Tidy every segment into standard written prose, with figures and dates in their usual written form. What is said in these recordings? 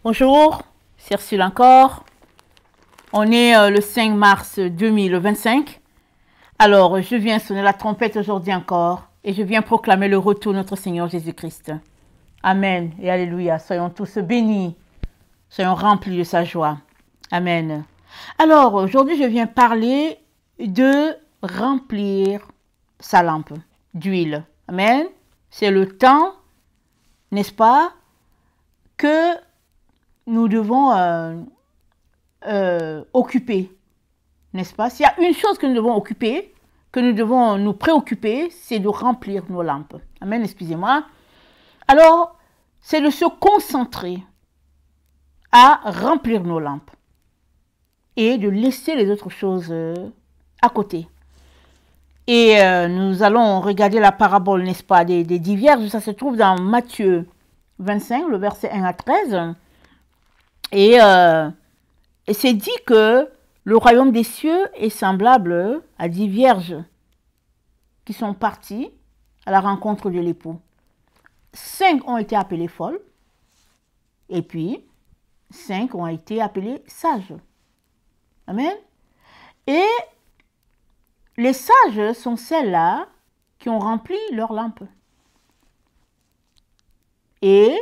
Bonjour, c'est Ursule encore. On est le 5 mars 2025. Alors, je viens sonner la trompette aujourd'hui encore et je viens proclamer le retour de notre Seigneur Jésus-Christ. Amen et alléluia. Soyons tous bénis, soyons remplis de sa joie. Amen. Alors, aujourd'hui, je viens parler de remplir sa lampe d'huile. Amen. C'est le temps, n'est-ce pas, que nous devons occuper, n'est-ce pas? S'il y a une chose que nous devons occuper, que nous devons nous préoccuper, c'est de remplir nos lampes. Amen, excusez-moi. Alors, c'est de se concentrer à remplir nos lampes et de laisser les autres choses à côté. Et nous allons regarder la parabole, n'est-ce pas, des 10 vierges. Ça se trouve dans Matthieu 25, le verset 1 à 13. Et c'est dit que le royaume des cieux est semblable à 10 vierges qui sont parties à la rencontre de l'époux. 5 ont été appelées folles et puis 5 ont été appelées sages. Amen. Et les sages sont celles-là qui ont rempli leur lampe. Et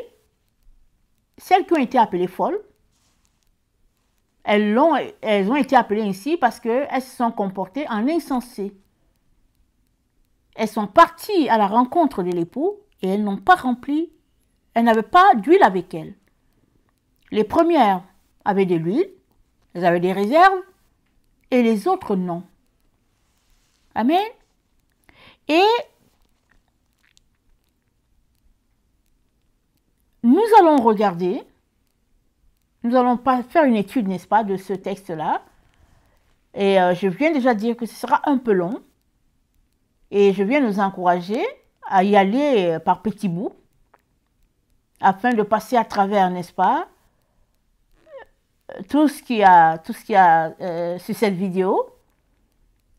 celles qui ont été appelées folles, elles ont été appelées ainsi parce qu'elles se sont comportées en insensées. Elles sont parties à la rencontre de l'époux et elles n'ont pas rempli, elles n'avaient pas d'huile avec elles. Les premières avaient de l'huile, elles avaient des réserves, et les autres non. Amen. Et nous allons regarder, nous allons pas faire une étude, n'est-ce pas, de ce texte-là. Et je viens déjà dire que ce sera un peu long. Et je viens nous encourager à y aller par petits bouts, afin de passer à travers, n'est-ce pas, tout ce qu'il y a sur cette vidéo.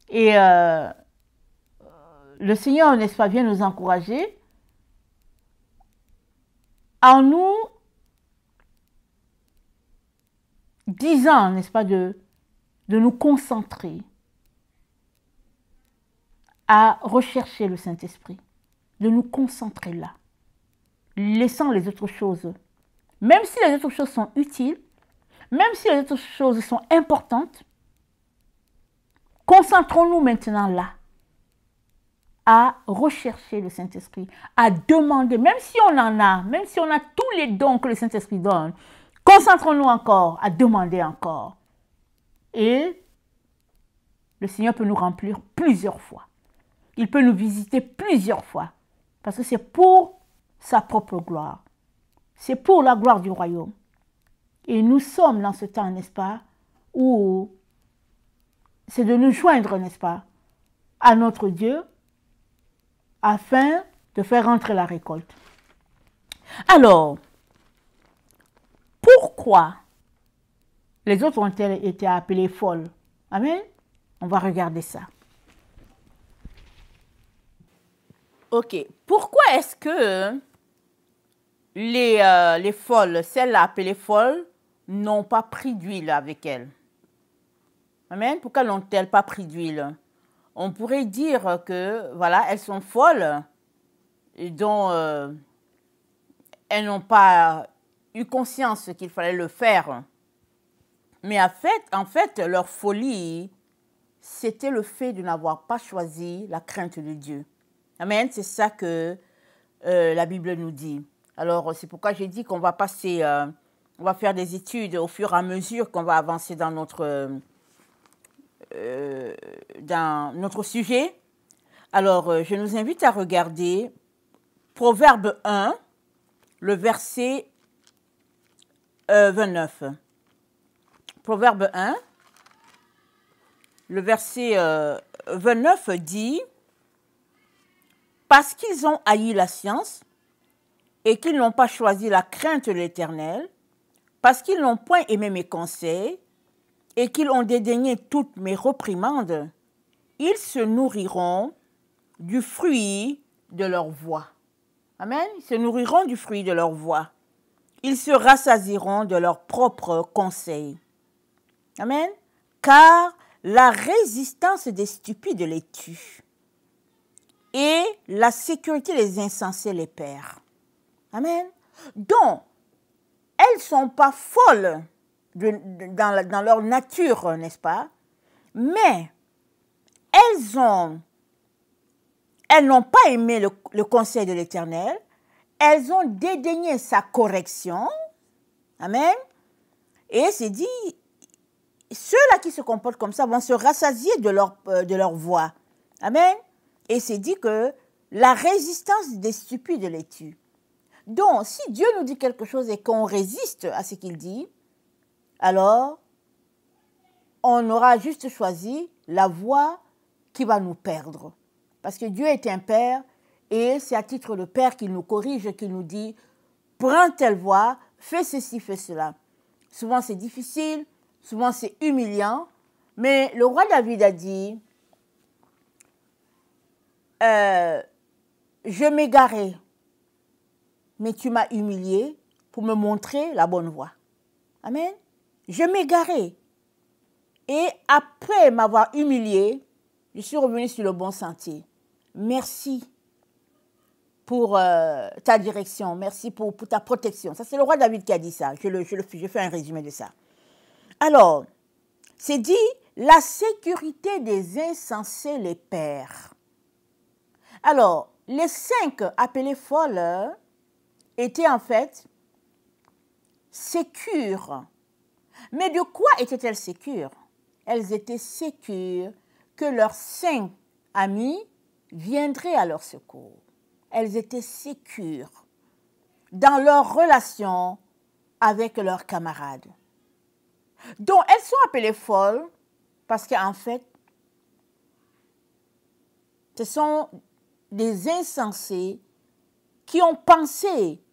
Et le Seigneur, n'est-ce pas, vient nous encourager en nous disant, n'est-ce pas, de nous concentrer à rechercher le Saint-Esprit, de nous concentrer là, laissant les autres choses. Même si les autres choses sont utiles, même si les autres choses sont importantes, concentrons-nous maintenant là, à rechercher le Saint-Esprit, à demander, même si on en a, même si on a tous les dons que le Saint-Esprit donne, concentrons-nous encore à demander encore. Et le Seigneur peut nous remplir plusieurs fois. Il peut nous visiter plusieurs fois. Parce que c'est pour sa propre gloire. C'est pour la gloire du royaume. Et nous sommes dans ce temps, n'est-ce pas, où c'est de nous joindre, n'est-ce pas, à notre Dieu, afin de faire rentrer la récolte. Alors, pourquoi les autres ont-elles été appelées folles? Amen. On va regarder ça. Ok. Pourquoi est-ce que les folles, celles-là appelées folles, n'ont pas pris d'huile avec elles? Amen. Pourquoi n'ont-elles pas pris d'huile? On pourrait dire que, voilà, elles sont folles, dont elles n'ont pas eu conscience qu'il fallait le faire. Mais en fait, leur folie, c'était le fait de n'avoir pas choisi la crainte de Dieu. Amen, c'est ça que la Bible nous dit. Alors, c'est pourquoi j'ai dit qu'on va passer, on va faire des études au fur et à mesure qu'on va avancer dans notre sujet. Alors, je nous invite à regarder Proverbe 1, le verset 29. Proverbe 1, le verset 29 dit « Parce qu'ils ont haï la science et qu'ils n'ont pas choisi la crainte de l'Éternel, parce qu'ils n'ont point aimé mes conseils et qu'ils ont dédaigné toutes mes réprimandes, ils se nourriront du fruit de leur voix. » Amen. Ils se nourriront du fruit de leur voix. ils se rassasieront de leurs propres conseils. Amen. Car la résistance des stupides les tue et la sécurité des insensés les perd. Amen. Donc, elles ne sont pas folles dans leur nature, n'est-ce pas? Mais elles n'ont pas aimé le conseil de l'Éternel. Elles ont dédaigné sa correction. Amen. Et c'est dit, ceux-là qui se comportent comme ça vont se rassasier de leur voix. Amen. Et c'est dit que la résistance des stupides les tue. Donc, si Dieu nous dit quelque chose et qu'on résiste à ce qu'il dit, alors on aura juste choisi la voie qui va nous perdre. Parce que Dieu est un Père et c'est à titre de Père qu'il nous corrige, qu'il nous dit « Prends telle voie, fais ceci, fais cela ». Souvent c'est difficile, souvent c'est humiliant, mais le roi David a dit « Je m'égarais, mais tu m'as humilié pour me montrer la bonne voie. » Amen. Je m'égarais. Et après m'avoir humilié, je suis revenu sur le bon sentier. Merci pour ta direction. Merci pour ta protection. Ça, c'est le roi David qui a dit ça. Je fais un résumé de ça. Alors, c'est dit, la sécurité des insensés les perd. Alors, les 5 appelés folles étaient en fait sécures. Mais de quoi étaient-elles sécures? Elles étaient sécures que leurs 5 amis viendraient à leur secours. Elles étaient sécures dans leur relation avec leurs camarades. Donc, elles sont appelées folles parce qu'en fait, ce sont des insensés qui ont pensé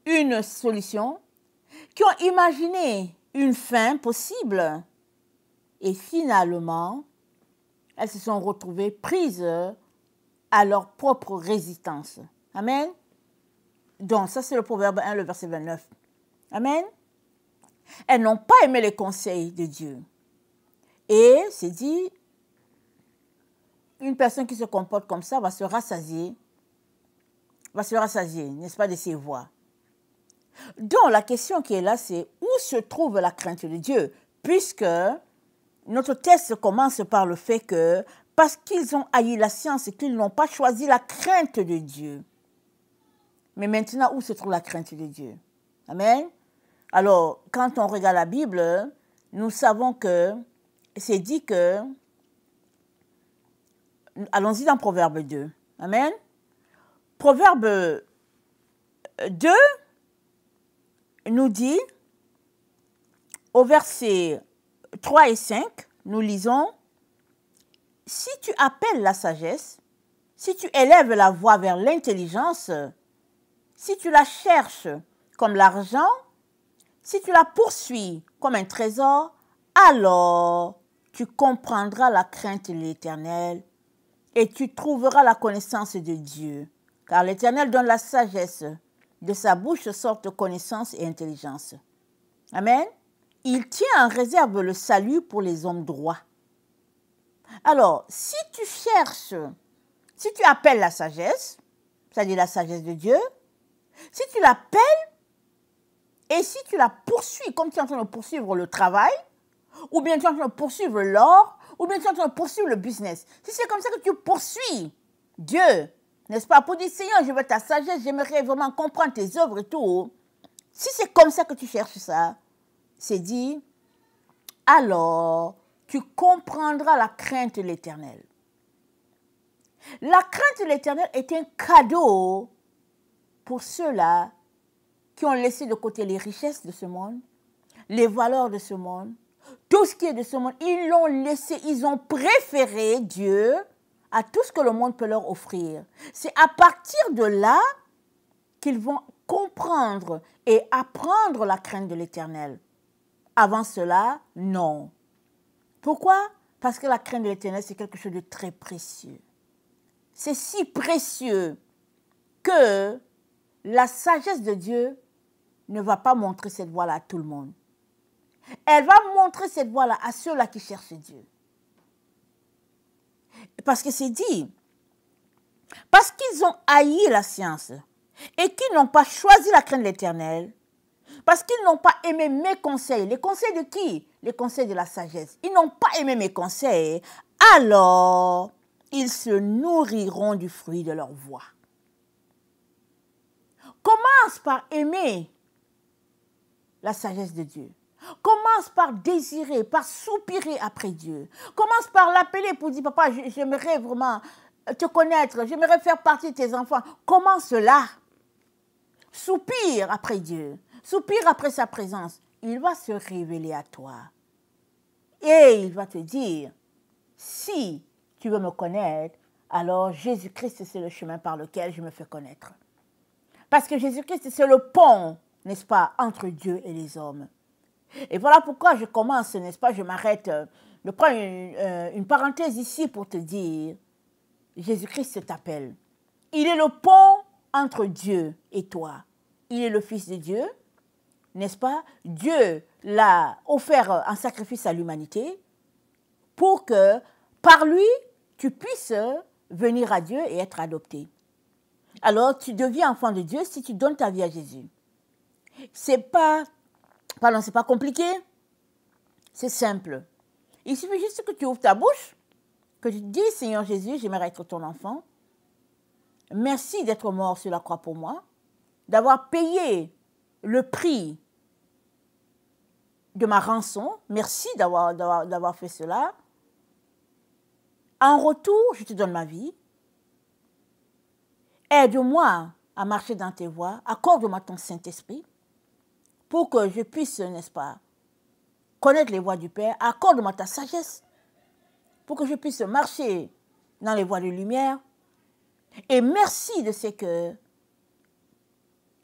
une solution, qui ont imaginé une fin possible et finalement, elles se sont retrouvées prises à leur propre résistance. Amen. Donc, ça c'est le Proverbe 1, le verset 29. Amen. Elles n'ont pas aimé les conseils de Dieu. Et c'est dit, une personne qui se comporte comme ça va se rassasier, n'est-ce pas, de ses voix. Donc, la question qui est là, c'est où se trouve la crainte de Dieu? Puisque notre texte commence par le fait que, parce qu'ils ont haï la science et qu'ils n'ont pas choisi la crainte de Dieu. Mais maintenant, où se trouve la crainte de Dieu? Amen. Alors, quand on regarde la Bible, nous savons que c'est dit que, allons-y dans Proverbe 2. Amen. Proverbe 2 nous dit, au verset 3 et 5, nous lisons, « Si tu appelles la sagesse, si tu élèves la voix vers l'intelligence, si tu la cherches comme l'argent, si tu la poursuis comme un trésor, alors tu comprendras la crainte de l'Éternel et tu trouveras la connaissance de Dieu. Car l'Éternel donne la sagesse, de sa bouche sortent connaissance et intelligence. » Amen. Il tient en réserve le salut pour les hommes droits. Alors, si tu cherches, si tu appelles la sagesse, c'est-à-dire la sagesse de Dieu, si tu l'appelles et si tu la poursuis, comme tu es en train de poursuivre le travail, ou bien tu es en train de poursuivre l'or, ou bien tu es en train de poursuivre le business, si c'est comme ça que tu poursuis Dieu, n'est-ce pas, pour dire, Seigneur, je veux ta sagesse, j'aimerais vraiment comprendre tes œuvres et tout, si c'est comme ça que tu cherches ça, c'est dit, alors tu comprendras la crainte de l'Éternel. La crainte de l'Éternel est un cadeau pour ceux-là qui ont laissé de côté les richesses de ce monde, les valeurs de ce monde, tout ce qui est de ce monde. Ils l'ont laissé, ils ont préféré Dieu à tout ce que le monde peut leur offrir. C'est à partir de là qu'ils vont comprendre et apprendre la crainte de l'Éternel. Avant cela, non. Pourquoi? Parce que la crainte de l'Éternel, c'est quelque chose de très précieux. C'est si précieux que la sagesse de Dieu ne va pas montrer cette voie-là à tout le monde. Elle va montrer cette voie-là à ceux-là qui cherchent Dieu. Parce que c'est dit, parce qu'ils ont haï la science et qu'ils n'ont pas choisi la crainte de l'Éternel, parce qu'ils n'ont pas aimé mes conseils. Les conseils de qui? Les conseils de la sagesse. Ils n'ont pas aimé mes conseils, alors ils se nourriront du fruit de leur voix. Commence par aimer la sagesse de Dieu. Commence par désirer, par soupirer après Dieu. Commence par l'appeler pour dire, papa, j'aimerais vraiment te connaître, j'aimerais faire partie de tes enfants. Commence là. Soupire après Dieu. Soupire après sa présence. Il va se révéler à toi. Et il va te dire, si tu veux me connaître, alors Jésus-Christ, c'est le chemin par lequel je me fais connaître. Parce que Jésus-Christ, c'est le pont, n'est-ce pas, entre Dieu et les hommes. Et voilà pourquoi je commence, n'est-ce pas, je m'arrête, je prends une parenthèse ici pour te dire, Jésus-Christ t'appelle. Il est le pont entre Dieu et toi. Il est le Fils de Dieu, n'est-ce pas? Dieu l'a offert en sacrifice à l'humanité pour que, par lui, tu puisses venir à Dieu et être adopté. Alors, tu deviens enfant de Dieu si tu donnes ta vie à Jésus. C'est pas compliqué, c'est simple. Il suffit juste que tu ouvres ta bouche, que tu dis, Seigneur Jésus, j'aimerais être ton enfant. Merci d'être mort sur la croix pour moi, d'avoir payé le prix de ma rançon. Merci d'avoir fait cela. En retour, je te donne ma vie. Aide-moi à marcher dans tes voies. Accorde-moi ton Saint-Esprit pour que je puisse, n'est-ce pas, connaître les voies du Père. Accorde-moi ta sagesse pour que je puisse marcher dans les voies de lumière. Et merci de ce que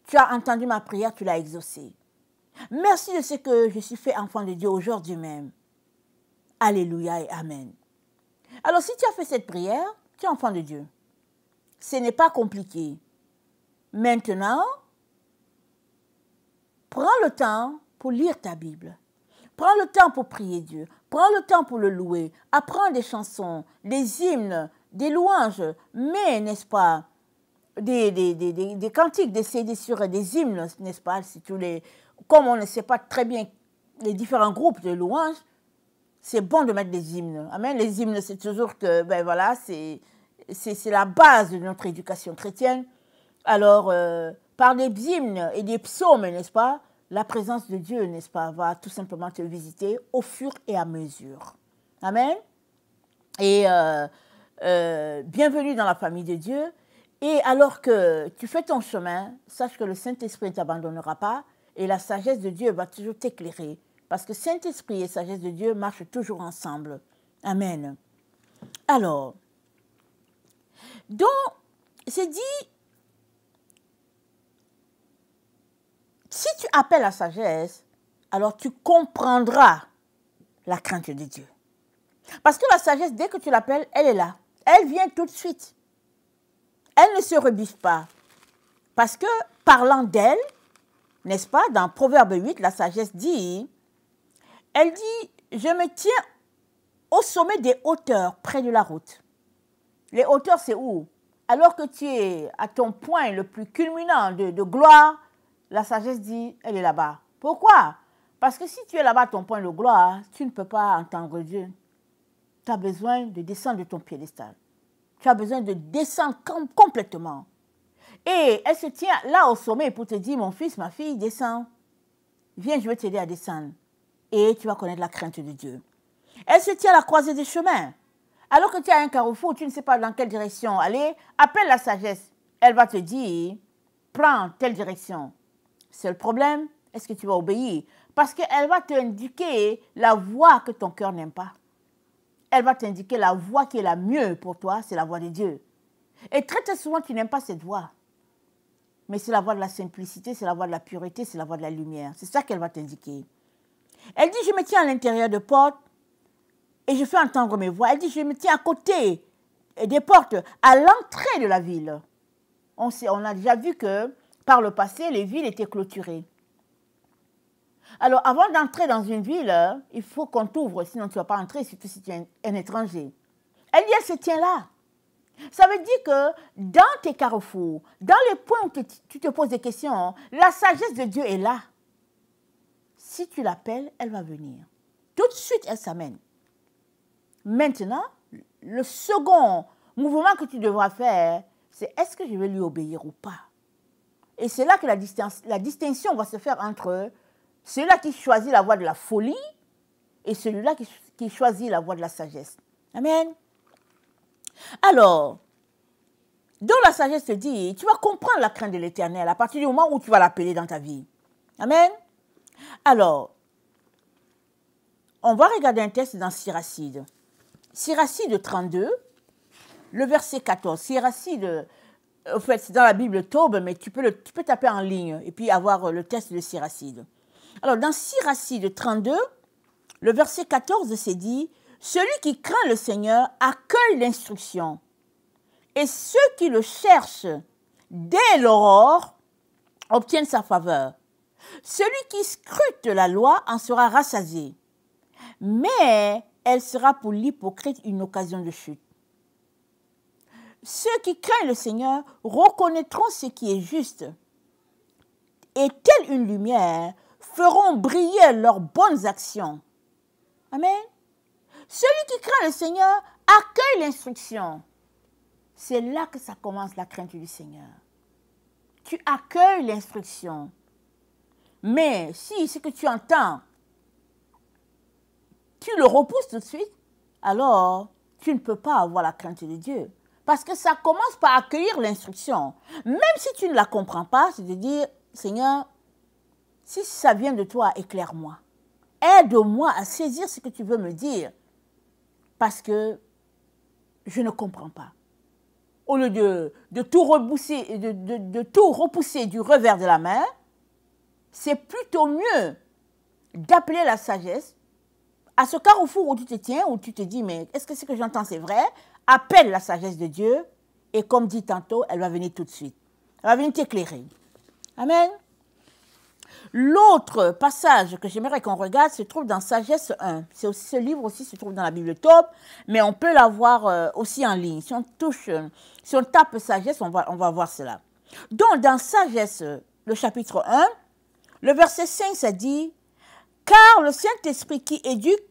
tu as entendu ma prière, tu l'as exaucée. Merci de ce que je suis fait enfant de Dieu aujourd'hui même. Alléluia et Amen. Alors si tu as fait cette prière, tu es enfant de Dieu. Ce n'est pas compliqué. Maintenant, prends le temps pour lire ta Bible. Prends le temps pour prier Dieu. Prends le temps pour le louer. Apprends des chansons, des hymnes, des louanges. Mais, n'est-ce pas, des cantiques, des CD sur des hymnes, n'est-ce pas, si comme on ne sait pas très bien les différents groupes de louanges, c'est bon de mettre des hymnes. Amen. Les hymnes, c'est toujours que, ben voilà, c'est la base de notre éducation chrétienne. Alors, par des hymnes et des psaumes, n'est-ce pas, la présence de Dieu, n'est-ce pas, va tout simplement te visiter au fur et à mesure. Amen. Et bienvenue dans la famille de Dieu. Et alors que tu fais ton chemin, sache que le Saint-Esprit ne t'abandonnera pas et la sagesse de Dieu va toujours t'éclairer. Parce que Saint-Esprit et sagesse de Dieu marchent toujours ensemble. Amen. Alors, donc, c'est dit, si tu appelles la sagesse, alors tu comprendras la crainte de Dieu. Parce que la sagesse, dès que tu l'appelles, elle est là. Elle vient tout de suite. Elle ne se rebiffe pas. Parce que, parlant d'elle, n'est-ce pas, dans Proverbe 8, la sagesse dit, elle dit, je me tiens au sommet des hauteurs, près de la route. Les hauteurs, c'est où? Alors que tu es à ton point le plus culminant de gloire, la sagesse dit, elle est là-bas. Pourquoi? Parce que si tu es là-bas à ton point de gloire, tu ne peux pas entendre Dieu. Tu as besoin de descendre de ton piédestal. Tu as besoin de descendre complètement. Et elle se tient là au sommet pour te dire, mon fils, ma fille, descends. Viens, je vais t'aider à descendre. Et tu vas connaître la crainte de Dieu. Elle se tient à la croisée des chemins. Alors que tu as un carrefour, tu ne sais pas dans quelle direction aller, appelle la sagesse. Elle va te dire, prends telle direction. C'est le problème, est-ce que tu vas obéir? Parce qu'elle va t'indiquer la voie que ton cœur n'aime pas. Elle va t'indiquer la voie qui est la mieux pour toi, c'est la voie de Dieu. Et très, très souvent, tu n'aimes pas cette voie. Mais c'est la voie de la simplicité, c'est la voie de la pureté, c'est la voie de la lumière. C'est ça qu'elle va t'indiquer. Elle dit, je me tiens à l'intérieur de portes et je fais entendre mes voix. Elle dit, je me tiens à côté des portes, à l'entrée de la ville. On a déjà vu que par le passé, les villes étaient clôturées. Alors, avant d'entrer dans une ville, il faut qu'on t'ouvre, sinon tu ne vas pas entrer, surtout si tu es un étranger. Elle dit, elle se tient là. Ça veut dire que dans tes carrefours, dans les points où tu te poses des questions, la sagesse de Dieu est là. Si tu l'appelles, elle va venir. Tout de suite, elle s'amène. Maintenant, le second mouvement que tu devras faire, c'est est-ce que je vais lui obéir ou pas? Et c'est là que la distinction va se faire entre celui-là qui choisit la voie de la folie et celui-là qui choisit la voie de la sagesse. Amen. Alors, donc la sagesse te dit, tu vas comprendre la crainte de l'Éternel à partir du moment où tu vas l'appeler dans ta vie. Amen. Alors, on va regarder un texte dans Siracide. Siracide 32, le verset 14. Siracide, en fait, c'est dans la Bible Taube, mais tu peux taper en ligne et puis avoir le texte de Siracide. Alors, dans Siracide 32, le verset 14, c'est dit, « Celui qui craint le Seigneur accueille l'instruction, et ceux qui le cherchent dès l'aurore obtiennent sa faveur. Celui qui scrute la loi en sera rassasié, mais elle sera pour l'hypocrite une occasion de chute. Ceux qui craignent le Seigneur reconnaîtront ce qui est juste, et telle une lumière, feront briller leurs bonnes actions. » Amen. Celui qui craint le Seigneur accueille l'instruction. C'est là que ça commence la crainte du Seigneur. Tu accueilles l'instruction. Mais si ce que tu entends, tu le repousses tout de suite, alors tu ne peux pas avoir la crainte de Dieu. Parce que ça commence par accueillir l'instruction. Même si tu ne la comprends pas, c'est de dire, Seigneur, si ça vient de toi, éclaire-moi. Aide-moi à saisir ce que tu veux me dire. Parce que je ne comprends pas. Au lieu de tout repousser du revers de la main, c'est plutôt mieux d'appeler la sagesse à ce carrefour où tu te tiens, où tu te dis, mais est-ce que ce que j'entends c'est vrai? Appelle la sagesse de Dieu et comme dit tantôt, elle va venir tout de suite. Elle va venir t'éclairer. Amen. L'autre passage que j'aimerais qu'on regarde se trouve dans Sagesse 1. Ce livre aussi se trouve dans la Bible Taube, mais on peut l'avoir aussi en ligne. Si on tape Sagesse, on va voir cela. Donc, dans Sagesse, le chapitre 1, le verset 5, ça dit « Car le Saint-Esprit qui éduque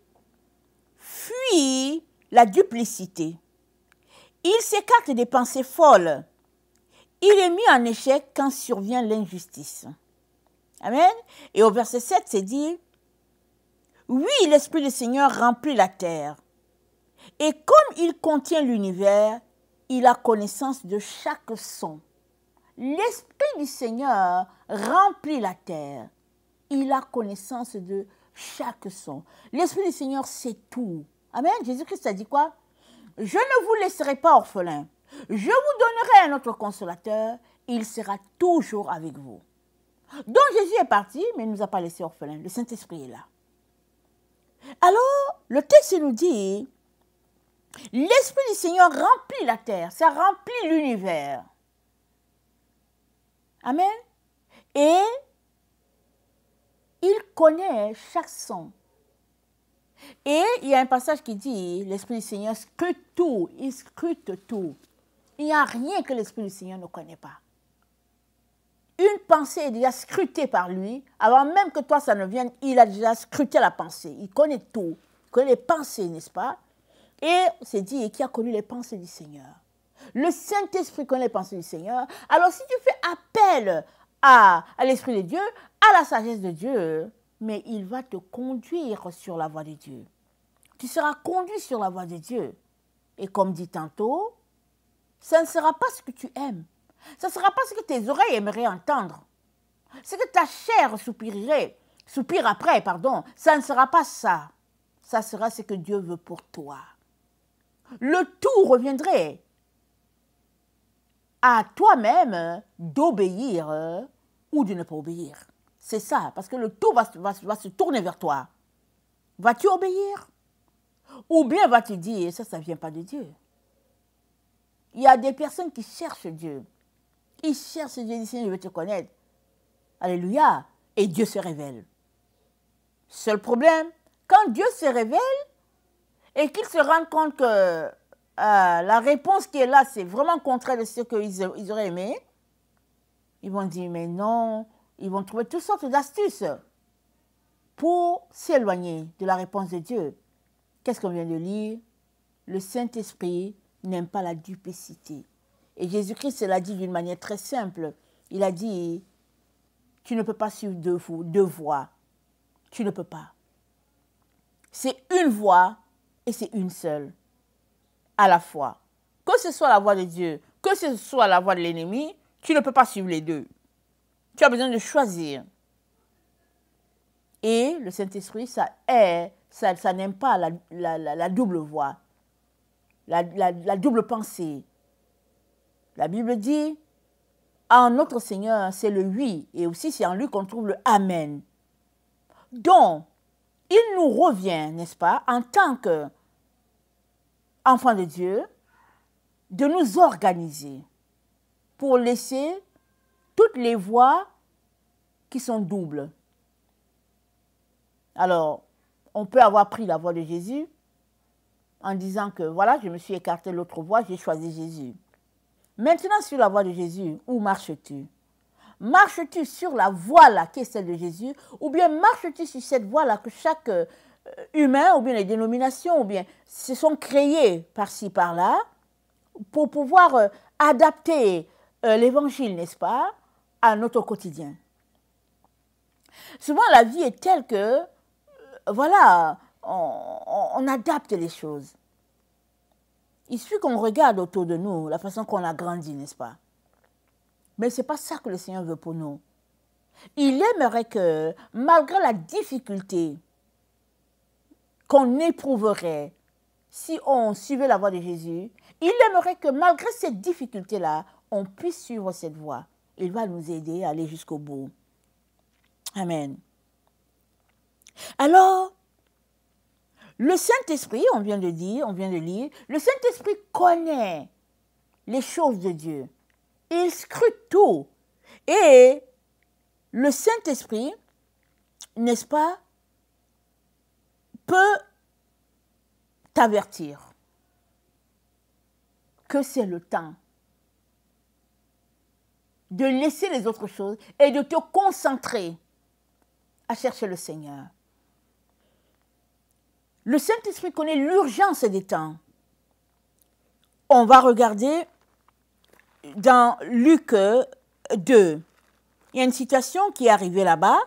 fuit la duplicité. Il s'écarte des pensées folles. Il est mis en échec quand survient l'injustice. » Amen. Et au verset 7, c'est dit, « Oui, l'Esprit du Seigneur remplit la terre. Et comme il contient l'univers, il a connaissance de chaque son. » L'Esprit du Seigneur remplit la terre. Il a connaissance de chaque son. L'Esprit du Seigneur sait tout. Amen. Jésus-Christ a dit quoi? « Je ne vous laisserai pas orphelins. Je vous donnerai un autre consolateur. Il sera toujours avec vous. » Donc Jésus est parti, mais il ne nous a pas laissé orphelins. Le Saint-Esprit est là. Alors, le texte nous dit, l'Esprit du Seigneur remplit la terre, ça remplit l'univers. Amen. Et il connaît chaque son. Et il y a un passage qui dit, l'Esprit du Seigneur scrute tout, il scrute tout. Il n'y a rien que l'Esprit du Seigneur ne connaît pas. Une pensée est déjà scrutée par lui. Avant même que toi, ça ne vienne, il a déjà scruté la pensée. Il connaît tout. Il connaît les pensées, n'est-ce pas? Et c'est dit, qui a connu les pensées du Seigneur? Le Saint-Esprit connaît les pensées du Seigneur. Alors, si tu fais appel à l'Esprit de Dieu, à la sagesse de Dieu, mais il va te conduire sur la voie de Dieu. Tu seras conduit sur la voie de Dieu. Et comme dit tantôt, ça ne sera pas ce que tu aimes. Ce ne sera pas ce que tes oreilles aimeraient entendre. Ce que ta chair soupire après, ça ne sera pas ça. Ça sera ce que Dieu veut pour toi. Le tout reviendrait à toi-même d'obéir ou de ne pas obéir. C'est ça, parce que le tout va se tourner vers toi. Vas-tu obéir? Ou bien vas-tu dire, ça ne vient pas de Dieu. Il y a des personnes qui cherchent Dieu. Il cherche Dieu, il dit, Seigneur, je veux te connaître. Alléluia. Et Dieu se révèle. Seul problème, quand Dieu se révèle et qu'ils se rendent compte que la réponse qui est là, c'est vraiment contraire de ce qu'ils auraient aimé, ils vont dire, mais non, ils vont trouver toutes sortes d'astuces pour s'éloigner de la réponse de Dieu. Qu'est-ce qu'on vient de lire? Le Saint-Esprit n'aime pas la duplicité. Et Jésus-Christ l'a dit d'une manière très simple. Il a dit, tu ne peux pas suivre deux voies. Tu ne peux pas. C'est une voie et c'est une seule à la fois. Que ce soit la voie de Dieu, que ce soit la voie de l'ennemi, tu ne peux pas suivre les deux. Tu as besoin de choisir. Et le Saint-Esprit, ça n'aime pas la double voie, la double pensée. La Bible dit, en notre Seigneur, c'est le oui, et aussi c'est en lui qu'on trouve le Amen. Donc, il nous revient, n'est-ce pas, en tant qu'enfants de Dieu, de nous organiser pour laisser toutes les voies qui sont doubles. Alors, on peut avoir pris la voie de Jésus en disant que voilà, je me suis écarté de l'autre voie, j'ai choisi Jésus. Maintenant, sur la voie de Jésus, où marches-tu? Marches-tu sur la voie là qui est celle de Jésus, ou bien marches-tu sur cette voie là que chaque humain, ou bien les dénominations, ou bien se sont créées par-ci, par-là, pour pouvoir adapter l'évangile, n'est-ce pas, à notre quotidien. Souvent, la vie est telle que, voilà, on adapte les choses. Il suffit qu'on regarde autour de nous la façon qu'on a grandi, n'est-ce pas? Mais ce n'est pas ça que le Seigneur veut pour nous. Il aimerait que, malgré la difficulté qu'on éprouverait si on suivait la voie de Jésus, il aimerait que, malgré cette difficulté-là, on puisse suivre cette voie. Il va nous aider à aller jusqu'au bout. Amen. Alors, le Saint-Esprit, on vient de lire, le Saint-Esprit connaît les choses de Dieu. Il scrute tout. Et le Saint-Esprit, n'est-ce pas, peut t'avertir que c'est le temps de laisser les autres choses et de te concentrer à chercher le Seigneur. Le Saint-Esprit connaît l'urgence des temps. On va regarder dans Luc 2. Il y a une citation qui est arrivée là-bas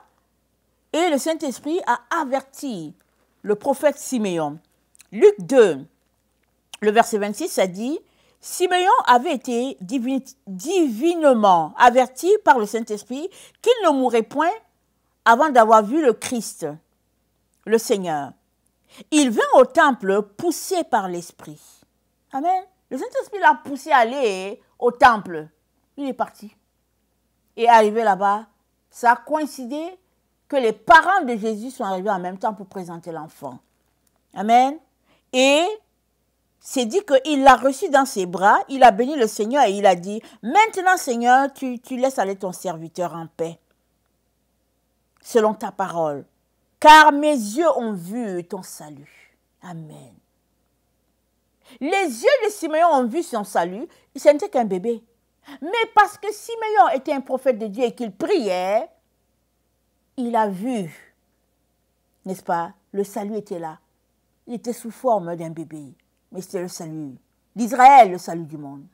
et le Saint-Esprit a averti le prophète Siméon. Luc 2, le verset 26, ça dit « Siméon avait été divinement averti par le Saint-Esprit qu'il ne mourrait point avant d'avoir vu le Christ, le Seigneur. Il vint au temple poussé par l'Esprit. » Amen. Le Saint-Esprit l'a poussé à aller au temple. Il est parti. Et arrivé là-bas, ça a coïncidé que les parents de Jésus sont arrivés en même temps pour présenter l'enfant. Amen. Et c'est dit qu'il l'a reçu dans ses bras, il a béni le Seigneur et il a dit, « Maintenant, Seigneur, tu laisses aller ton serviteur en paix, selon ta parole, car mes yeux ont vu ton salut. » Amen. Les yeux de Siméon ont vu son salut, ce n'était qu'un bébé. Mais parce que Siméon était un prophète de Dieu et qu'il priait, il a vu, n'est-ce pas, le salut était là. Il était sous forme d'un bébé, mais c'était le salut d'Israël, le salut du monde.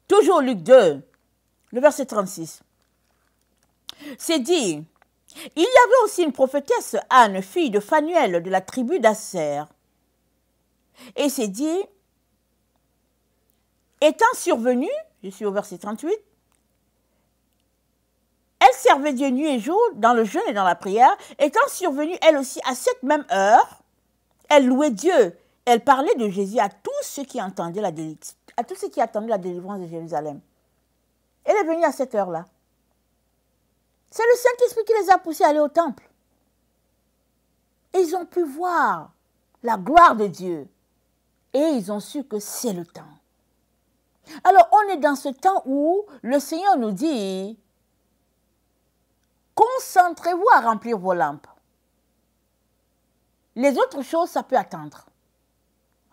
Toujours Luc 2, le verset 36. C'est dit, il y avait aussi une prophétesse, Anne, fille de Phanuel, de la tribu d'Asser. Et c'est dit, étant survenue, je suis au verset 38, elle servait Dieu nuit et jour dans le jeûne et dans la prière. Étant survenue, elle aussi, à cette même heure, elle louait Dieu. Elle parlait de Jésus à tous ceux qui attendaient la délivrance de Jérusalem. Elle est venue à cette heure-là. C'est le Saint-Esprit qui les a poussés à aller au temple. Et ils ont pu voir la gloire de Dieu. Et ils ont su que c'est le temps. Alors, on est dans ce temps où le Seigneur nous dit, concentrez-vous à remplir vos lampes. Les autres choses, ça peut attendre.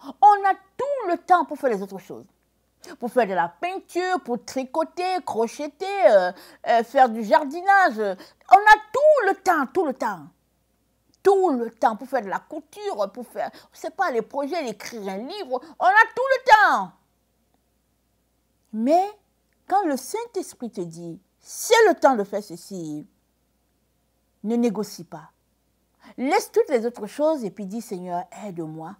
On a tout le temps pour faire les autres choses. Pour faire de la peinture, pour tricoter, crocheter, faire du jardinage. On a tout le temps, tout le temps. Tout le temps pour faire de la couture, pour faire, je ne sais pas, les projets, écrire un livre. On a tout le temps. Mais quand le Saint-Esprit te dit, c'est le temps de faire ceci, ne négocie pas. Laisse toutes les autres choses et puis dis, Seigneur, aide-moi.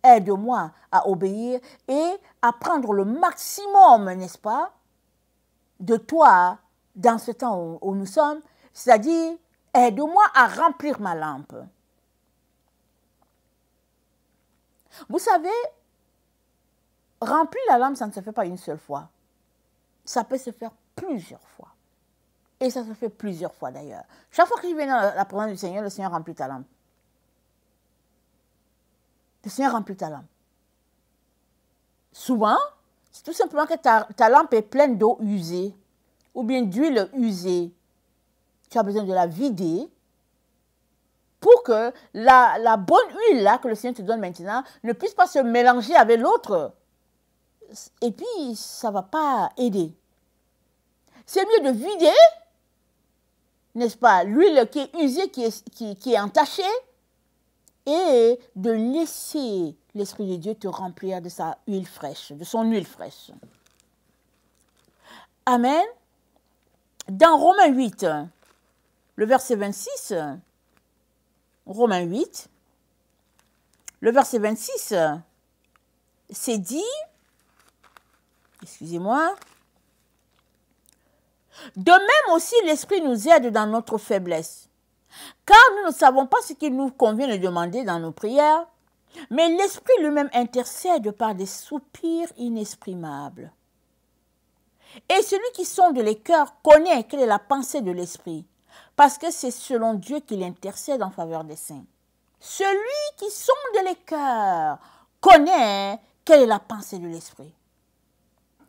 Aide-moi à obéir et à prendre le maximum, n'est-ce pas, de toi dans ce temps où nous sommes. C'est-à-dire, aide-moi à remplir ma lampe. Vous savez, remplir la lampe, ça ne se fait pas une seule fois. Ça peut se faire plusieurs fois. Et ça se fait plusieurs fois d'ailleurs. Chaque fois que je viens dans la présence du Seigneur, le Seigneur remplit ta lampe. Le Seigneur remplit ta lampe. Souvent, c'est tout simplement que ta lampe est pleine d'eau usée ou bien d'huile usée. Tu as besoin de la vider pour que la bonne huile là que le Seigneur te donne maintenant ne puisse pas se mélanger avec l'autre. Et puis, ça ne va pas aider. C'est mieux de vider, n'est-ce pas, l'huile qui est usée, qui est entachée, et de laisser l'Esprit de Dieu te remplir de sa huile fraîche, de son huile fraîche. Amen. Dans Romains 8, le verset 26, Romains 8, le verset 26, c'est dit, excusez-moi, de même aussi l'Esprit nous aide dans notre faiblesse. Car nous ne savons pas ce qu'il nous convient de demander dans nos prières, mais l'Esprit lui-même intercède par des soupirs inexprimables. Et celui qui sonde les cœurs connaît quelle est la pensée de l'Esprit, parce que c'est selon Dieu qu'il intercède en faveur des saints. Celui qui sonde les cœurs connaît quelle est la pensée de l'Esprit.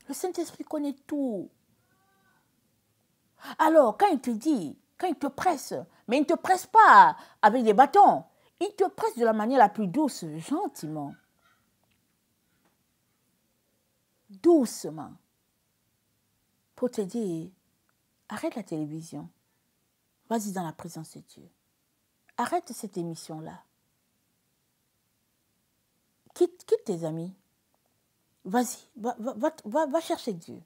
Le Saint-Esprit connaît tout. Alors, quand il te dit, quand il te presse, mais il ne te presse pas avec des bâtons, il te presse de la manière la plus douce, gentiment. Doucement. Pour te dire, arrête la télévision. Vas-y dans la présence de Dieu. Arrête cette émission-là. Quitte tes amis. Vas-y, va chercher Dieu.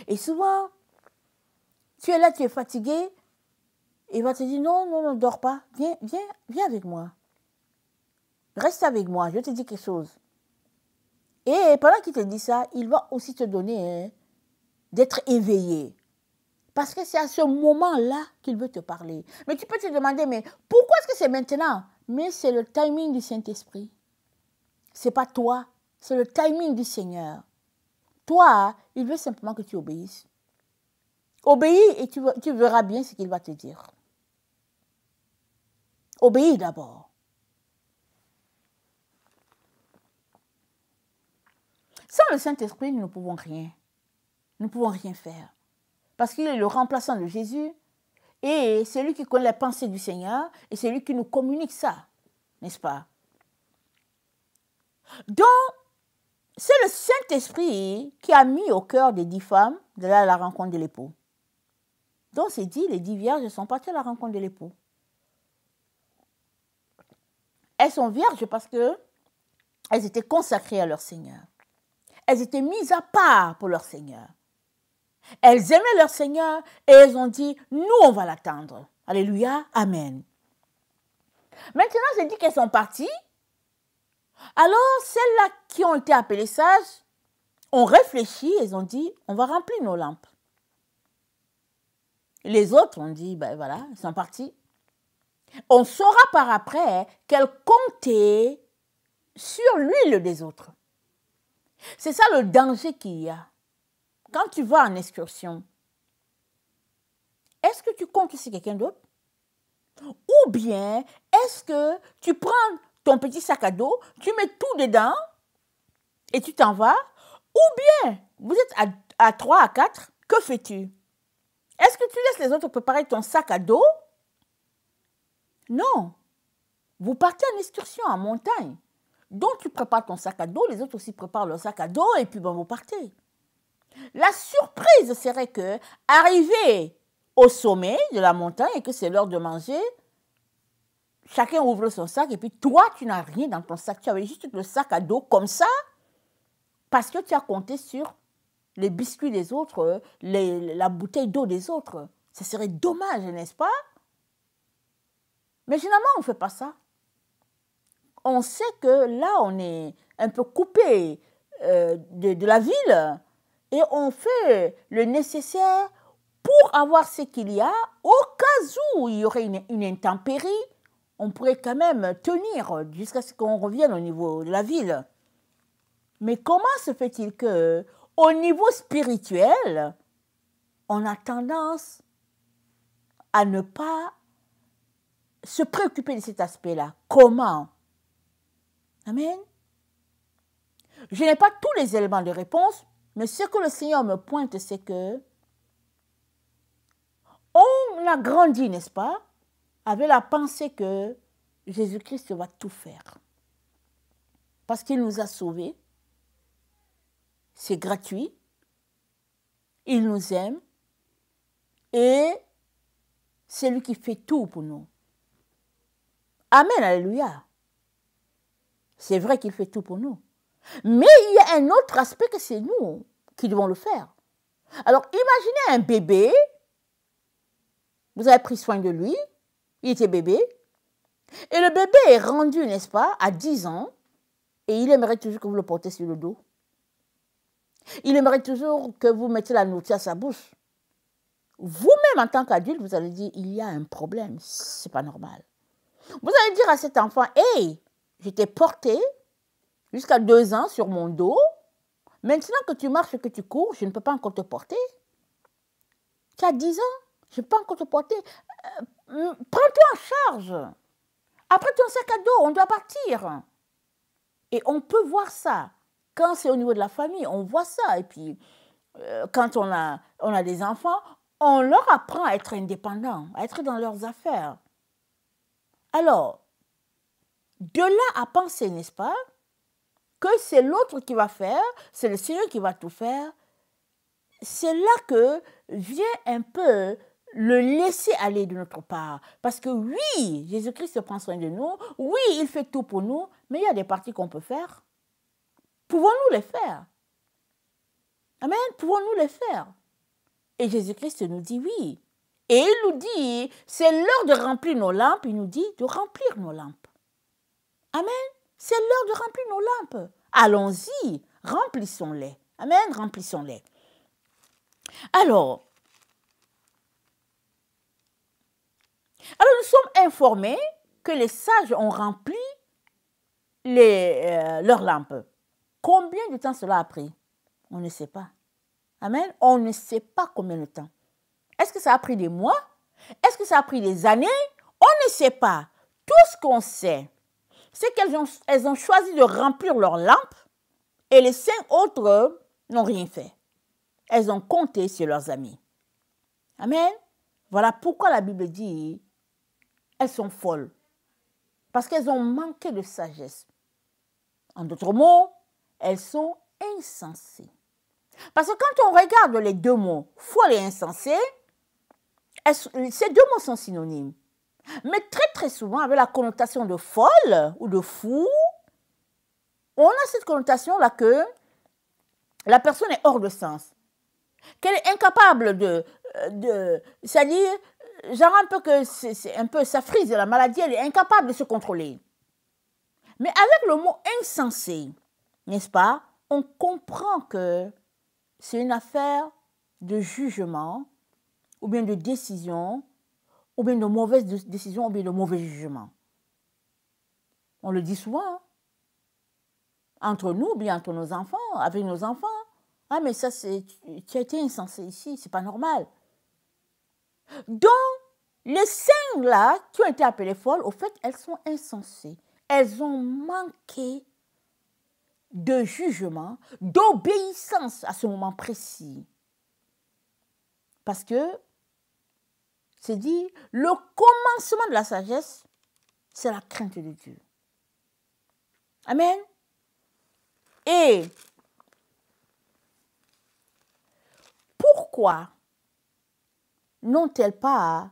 Et souvent, tu es là, tu es fatigué, et il va te dire, non, dors pas, viens avec moi. Reste avec moi, je vais te dire quelque chose. Et pendant qu'il te dit ça, il va aussi te donner d'être éveillé. Parce que c'est à ce moment-là qu'il veut te parler. Mais tu peux te demander, mais pourquoi est-ce que c'est maintenant? Mais c'est le timing du Saint-Esprit. Ce n'est pas toi, c'est le timing du Seigneur. Toi, il veut simplement que tu obéisses. Obéis et tu verras bien ce qu'il va te dire. Obéis d'abord. Sans le Saint-Esprit, nous ne pouvons rien. Nous ne pouvons rien faire. Parce qu'il est le remplaçant de Jésus et c'est lui qui connaît les pensées du Seigneur et c'est lui qui nous communique ça, n'est-ce pas? Donc, c'est le Saint-Esprit qui a mis au cœur des 10 femmes d'aller à la rencontre de l'époux. Donc, c'est dit, les 10 vierges sont parties à la rencontre de l'époux. Elles sont vierges parce qu'elles étaient consacrées à leur Seigneur. Elles étaient mises à part pour leur Seigneur. Elles aimaient leur Seigneur et elles ont dit, nous, on va l'attendre. Alléluia, amen. Maintenant, c'est dit qu'elles sont parties. Alors, celles-là qui ont été appelées sages ont réfléchi et elles ont dit, on va remplir nos lampes. Les autres ont dit, ben voilà, elles sont parties. On saura par après qu'elles comptaient sur l'huile des autres. C'est ça le danger qu'il y a. Quand tu vas en excursion, est-ce que tu comptes sur quelqu'un d'autre? Ou bien, est-ce que tu prends ton petit sac à dos, tu mets tout dedans et tu t'en vas? bien, vous êtes à 3, à 4, que fais-tu? Est-ce que tu laisses les autres préparer ton sac à dos? Non. Vous partez en excursion en montagne. Donc, tu prépares ton sac à dos, les autres aussi préparent leur sac à dos, et puis vous partez. La surprise serait que, arrivé au sommet de la montagne et que c'est l'heure de manger, chacun ouvre son sac, et puis toi, tu n'as rien dans ton sac. Tu avais juste le sac à dos comme ça, parce que tu as compté sur les biscuits des autres, la bouteille d'eau des autres. Ce serait dommage, n'est-ce pas? Mais généralement, on ne fait pas ça. On sait que là, on est un peu coupé de la ville et on fait le nécessaire pour avoir ce qu'il y a. Au cas où il y aurait une intempérie, on pourrait quand même tenir jusqu'à ce qu'on revienne au niveau de la ville. Mais comment se fait-il que, au niveau spirituel, on a tendance à ne pas se préoccuper de cet aspect-là? Comment? Amen. Je n'ai pas tous les éléments de réponse, mais ce que le Seigneur me pointe, c'est que on a grandi, n'est-ce pas, avec la pensée que Jésus-Christ va tout faire. Parce qu'il nous a sauvés. C'est gratuit. Il nous aime. Et c'est lui qui fait tout pour nous. Amen, alléluia. C'est vrai qu'il fait tout pour nous. Mais il y a un autre aspect que c'est nous qui devons le faire. Alors, imaginez un bébé. Vous avez pris soin de lui. Il était bébé. Et le bébé est rendu, n'est-ce pas, à 10 ans. Et il aimerait toujours que vous le portez sur le dos. Il aimerait toujours que vous mettiez la nourriture à sa bouche. Vous-même, en tant qu'adulte, vous allez dire, il y a un problème. C'est pas normal. Vous allez dire à cet enfant, hey, je t'ai porté jusqu'à 2 ans sur mon dos. Maintenant que tu marches et que tu cours, je ne peux pas encore te porter. Tu as 10 ans, je ne peux pas encore te porter. Prends-toi en charge. Après ton sac à dos, on doit partir. Et on peut voir ça. Quand c'est au niveau de la famille, on voit ça. Et puis, quand on a des enfants, on leur apprend à être indépendants, à être dans leurs affaires. Alors, de là à penser, n'est-ce pas, que c'est l'autre qui va faire, c'est le Seigneur qui va tout faire, c'est là que vient un peu le laisser aller de notre part. Parce que oui, Jésus-Christ prend soin de nous, oui, il fait tout pour nous, mais il y a des parties qu'on peut faire. Pouvons-nous les faire? Amen, pouvons-nous les faire? Et Jésus-Christ nous dit oui. Et il nous dit, c'est l'heure de remplir nos lampes, il nous dit de remplir nos lampes. Amen, c'est l'heure de remplir nos lampes. Allons-y, remplissons-les. Amen, remplissons-les. Alors, nous sommes informés que les sages ont rempli leurs lampes. Combien de temps cela a pris? On ne sait pas. Amen. On ne sait pas combien de temps. Est-ce que ça a pris des mois? Est-ce que ça a pris des années? On ne sait pas. Tout ce qu'on sait, c'est qu'elles ont choisi de remplir leurs lampes et les 5 autres n'ont rien fait. Elles ont compté sur leurs amis. Amen. Voilà pourquoi la Bible dit elles sont folles. Parce qu'elles ont manqué de sagesse. En d'autres mots, elles sont insensées. Parce que quand on regarde les 2 mots, folle et insensé, ces 2 mots sont synonymes. Mais très très souvent, avec la connotation de folle ou de fou, on a cette connotation-là que la personne est hors de sens. Qu'elle est incapable c'est-à-dire, genre un peu que c'est un peu sa frise de la maladie, elle est incapable de se contrôler. Mais avec le mot insensé, n'est-ce pas, on comprend que c'est une affaire de jugement, ou bien de décision, ou bien de mauvaise décision, ou bien de mauvais jugement. On le dit souvent, hein? Entre nous, ou bien entre nos enfants, avec nos enfants. Ah, mais ça, tu as été insensé ici, c'est pas normal. Donc, les 5 là, qui ont été appelées folles, au fait, elles sont insensées. Elles ont manqué de jugement, d'obéissance à ce moment précis. Parce que, c'est dit, le commencement de la sagesse, c'est la crainte de Dieu. Amen. Et pourquoi n'ont-elles pas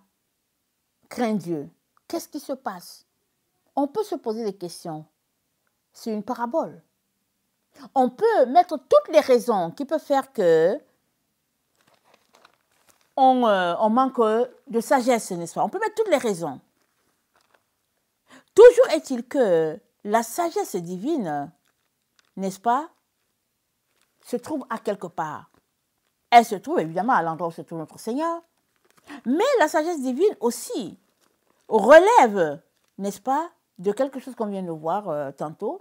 craint Dieu? Qu'est-ce qui se passe? On peut se poser des questions. C'est une parabole. On peut mettre toutes les raisons qui peuvent faire que on manque de sagesse, n'est-ce pas? On peut mettre toutes les raisons. Toujours est-il que la sagesse divine, n'est-ce pas, se trouve à quelque part. Elle se trouve évidemment à l'endroit où se trouve notre Seigneur. Mais la sagesse divine aussi relève, n'est-ce pas, de quelque chose qu'on vient de voir tantôt.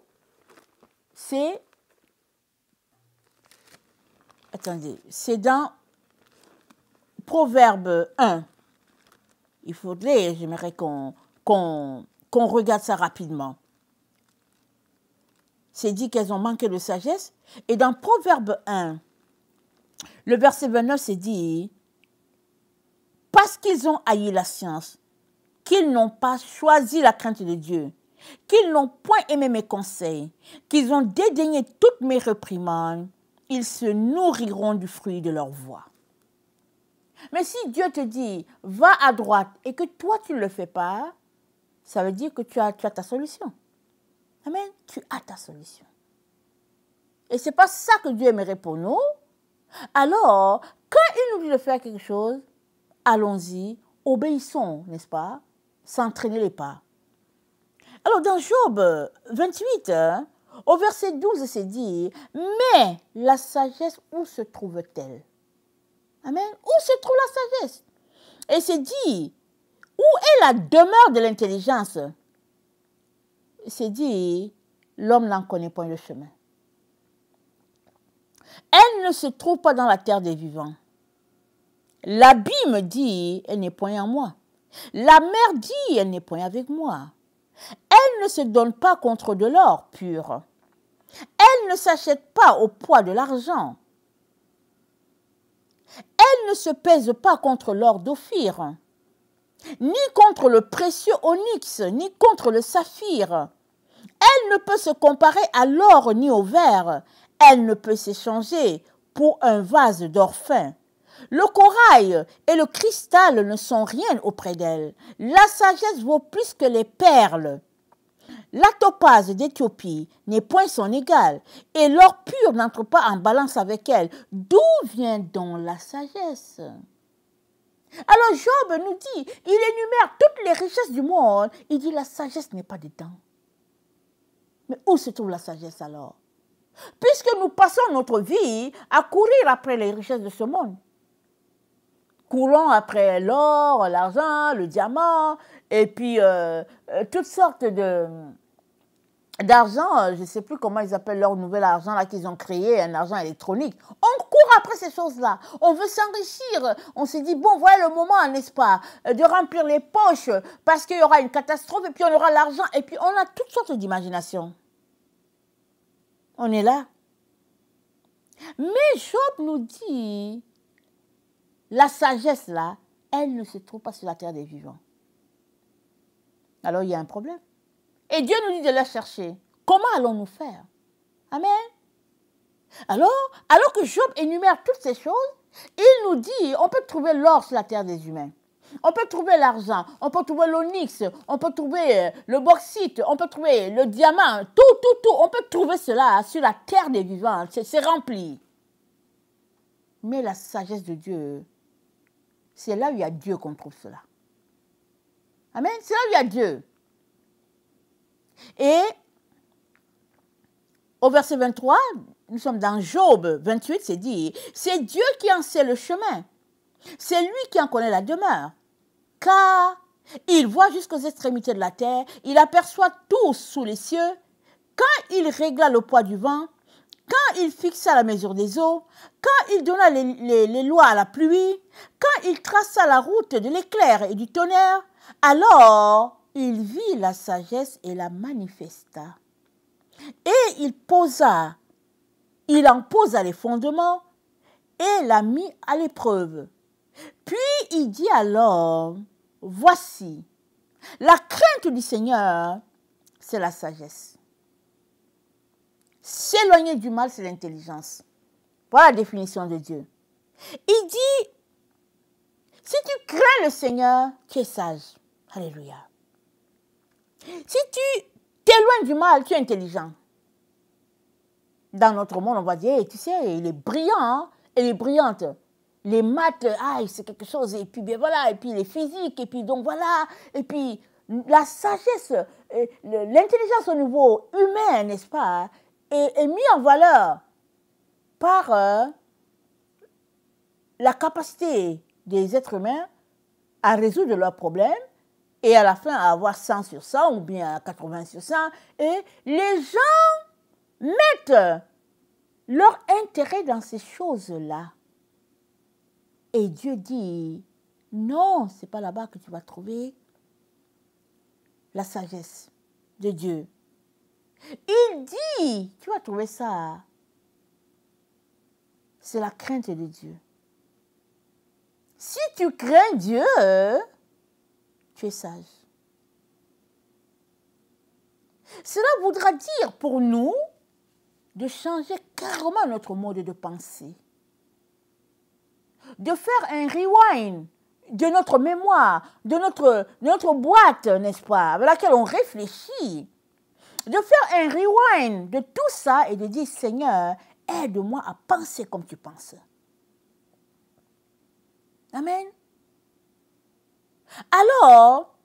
C'est, attendez, c'est dans Proverbe 1. J'aimerais qu'on regarde ça rapidement. C'est dit qu'elles ont manqué de sagesse. Et dans Proverbe 1, le verset 29, c'est dit, parce qu'ils ont haï la science, qu'ils n'ont pas choisi la crainte de Dieu, qu'ils n'ont point aimé mes conseils, qu'ils ont dédaigné toutes mes réprimandes, ils se nourriront du fruit de leur voix. Mais si Dieu te dit, va à droite, et que toi tu ne le fais pas, ça veut dire que tu as ta solution. Amen. Tu as ta solution. Et ce n'est pas ça que Dieu aimerait pour nous. Alors, quand il nous dit de faire quelque chose, allons-y, obéissons, n'est-ce pas, sans traîner les pas. Alors, dans Job 28, au verset 12, c'est dit, mais la sagesse, où se trouve-t-elle? Amen. Où se trouve la sagesse? Et c'est dit, où est la demeure de l'intelligence? C'est dit, l'homme n'en connaît point le chemin. Elle ne se trouve pas dans la terre des vivants. L'abîme dit, elle n'est point en moi. La mer dit, elle n'est point avec moi. Elle ne se donne pas contre de l'or pur. Elle ne s'achète pas au poids de l'argent. Elle ne se pèse pas contre l'or d'Ophir, ni contre le précieux onyx, ni contre le saphir. Elle ne peut se comparer à l'or ni au verre. Elle ne peut s'échanger pour un vase d'or fin. Le corail et le cristal ne sont rien auprès d'elle. La sagesse vaut plus que les perles. La topaze d'Éthiopie n'est point son égale, et l'or pur n'entre pas en balance avec elle. D'où vient donc la sagesse? Alors Job nous dit, il énumère toutes les richesses du monde, il dit la sagesse n'est pas dedans. Mais où se trouve la sagesse alors? Puisque nous passons notre vie à courir après les richesses de ce monde. Courons après l'or, l'argent, le diamant, et puis toutes sortes d'argent, je ne sais plus comment ils appellent leur nouvel argent là qu'ils ont créé, un argent électronique. On court après ces choses-là, on veut s'enrichir, on s'est dit, bon, voilà le moment, n'est-ce pas, de remplir les poches, parce qu'il y aura une catastrophe, et puis on aura l'argent, et puis on a toutes sortes d'imagination. On est là. Mais Job nous dit, la sagesse là, elle ne se trouve pas sur la terre des vivants. Alors il y a un problème. Et Dieu nous dit de la chercher. Comment allons-nous faire? Amen. Alors que Job énumère toutes ces choses, il nous dit, on peut trouver l'or sur la terre des humains. On peut trouver l'argent, on peut trouver l'onyx, on peut trouver le bauxite, on peut trouver le diamant, tout. On peut trouver cela sur la terre des vivants, c'est rempli. Mais la sagesse de Dieu, c'est là où il y a Dieu qu'on trouve cela. Amen, c'est là où il y a Dieu. Et au verset 23, nous sommes dans Job 28, c'est dit, c'est Dieu qui en sait le chemin. C'est lui qui en connaît la demeure. Car il voit jusqu'aux extrémités de la terre, il aperçoit tout sous les cieux. Quand il régla le poids du vent, quand il fixa la mesure des eaux, quand il donna les lois à la pluie, quand il traça la route de l'éclair et du tonnerre, alors il vit la sagesse et la manifesta. Et il en posa les fondements et l'a mis à l'épreuve. Puis il dit à l'homme, voici, la crainte du Seigneur, c'est la sagesse. S'éloigner du mal, c'est l'intelligence. Voilà la définition de Dieu. Il dit, si tu crains le Seigneur, tu es sage. Alléluia. Si tu t'éloignes du mal, tu es intelligent. Dans notre monde, on va dire, tu sais, il est brillant, hein? Elle est brillante. Les maths, c'est quelque chose, et puis bien voilà, et puis les physiques, et puis donc voilà, et puis la sagesse, l'intelligence au niveau humain, n'est-ce pas, est mise en valeur par la capacité des êtres humains à résoudre leurs problèmes et à la fin à avoir 100 sur 100 ou bien 80 sur 100. Et les gens mettent leur intérêt dans ces choses-là. Et Dieu dit, non, ce n'est pas là-bas que tu vas trouver la sagesse de Dieu. Il dit, tu vas trouver ça. C'est la crainte de Dieu. Si tu crains Dieu, tu es sage. Cela voudra dire pour nous de changer carrément notre mode de pensée. De faire un rewind de notre mémoire, de notre boîte, n'est-ce pas, avec laquelle on réfléchit. De faire un rewind de tout ça et de dire, Seigneur, aide-moi à penser comme tu penses. Amen. Alors,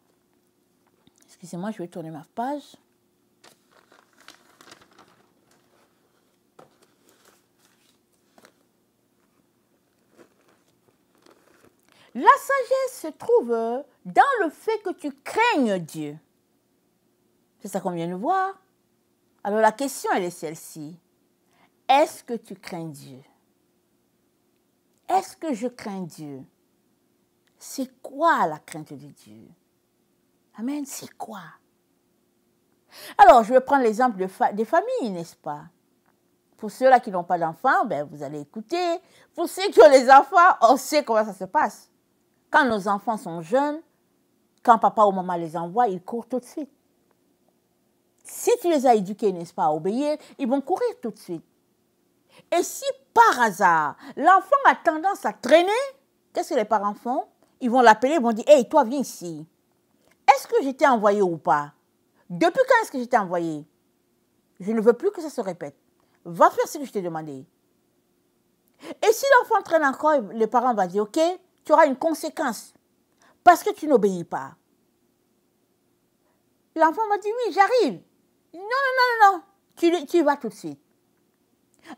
excusez-moi, je vais tourner ma page. La sagesse se trouve dans le fait que tu craignes Dieu. C'est ça qu'on vient de voir. Alors la question, elle est celle-ci. Est-ce que tu crains Dieu? Est-ce que je crains Dieu? C'est quoi la crainte de Dieu? Amen, c'est quoi? Alors, je vais prendre l'exemple des familles, n'est-ce pas? Pour ceux-là qui n'ont pas d'enfants, ben, vous allez écouter. Pour ceux qui ont les enfants, on sait comment ça se passe. Quand nos enfants sont jeunes, quand papa ou maman les envoie, ils courent tout de suite. Si tu les as éduqués, n'est-ce pas, à obéir, ils vont courir tout de suite. Et si par hasard, l'enfant a tendance à traîner, qu'est-ce que les parents font? Ils vont l'appeler, ils vont dire, hey, toi, viens ici. Est-ce que je t'ai envoyé ou pas? Depuis quand est-ce que je t'ai envoyé? Je ne veux plus que ça se répète. Va faire ce que je t'ai demandé. Et si l'enfant traîne encore, les parents vont dire, ok, tu auras une conséquence parce que tu n'obéis pas. L'enfant va dire, oui, j'arrive. Non, non, non, non, non, tu y vas tout de suite.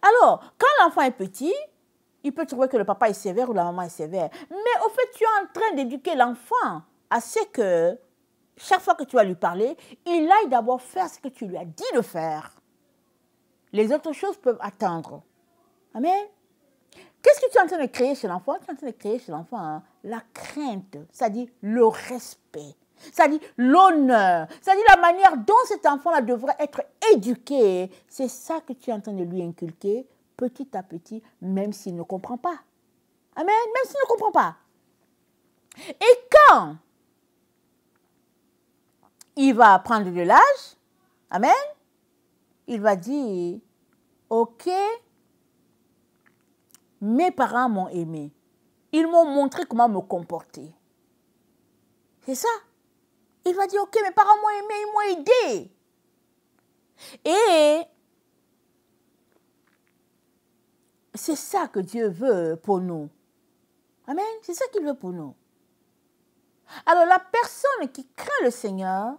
Alors, quand l'enfant est petit, il peut trouver que le papa est sévère ou la maman est sévère. Mais au fait, tu es en train d'éduquer l'enfant à ce que chaque fois que tu vas lui parler, il aille d'abord faire ce que tu lui as dit de faire. Les autres choses peuvent attendre. Amen. Qu'est-ce que tu es en train de créer chez l'enfant? Tu es en train de créer chez l'enfant la crainte, c'est-à-dire le respect, c'est-à-dire l'honneur, c'est-à-dire la manière dont cet enfant-là devrait être éduqué. C'est ça que tu es en train de lui inculquer petit à petit, même s'il ne comprend pas. Amen, même s'il ne comprend pas. Et quand il va prendre de l'âge, amen, il va dire, ok, mes parents m'ont aimé. Ils m'ont montré comment me comporter. C'est ça. Il va dire, ok, mes parents m'ont aimé, ils m'ont aidé. Et c'est ça que Dieu veut pour nous. Amen. C'est ça qu'il veut pour nous. Alors la personne qui craint le Seigneur,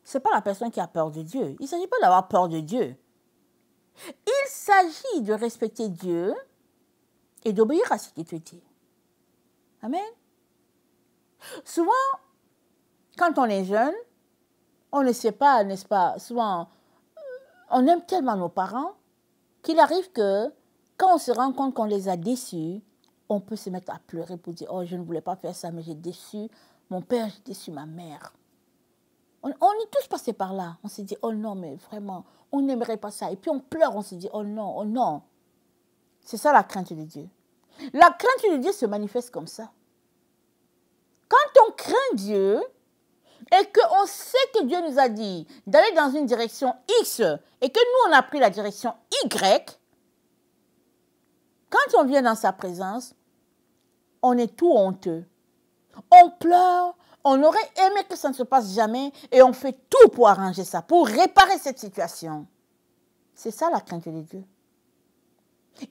ce n'est pas la personne qui a peur de Dieu. Il ne s'agit pas d'avoir peur de Dieu. Il s'agit de respecter Dieu et d'obéir à ce qu'il te dit. Amen. Souvent, quand on est jeune, on ne sait pas, n'est-ce pas, souvent, on aime tellement nos parents qu'il arrive que quand on se rend compte qu'on les a déçus, on peut se mettre à pleurer pour dire, oh, je ne voulais pas faire ça, mais j'ai déçu mon père, j'ai déçu ma mère. On est tous passés par là. On s'est dit, oh non, mais vraiment, on n'aimerait pas ça. Et puis on pleure, on s'est dit, oh non, oh non. C'est ça la crainte de Dieu. La crainte de Dieu se manifeste comme ça. Quand on craint Dieu et qu'on sait que Dieu nous a dit d'aller dans une direction X et que nous, on a pris la direction Y, quand on vient dans sa présence, on est tout honteux. On pleure, on aurait aimé que ça ne se passe jamais et on fait tout pour arranger ça, pour réparer cette situation. C'est ça la crainte de Dieu.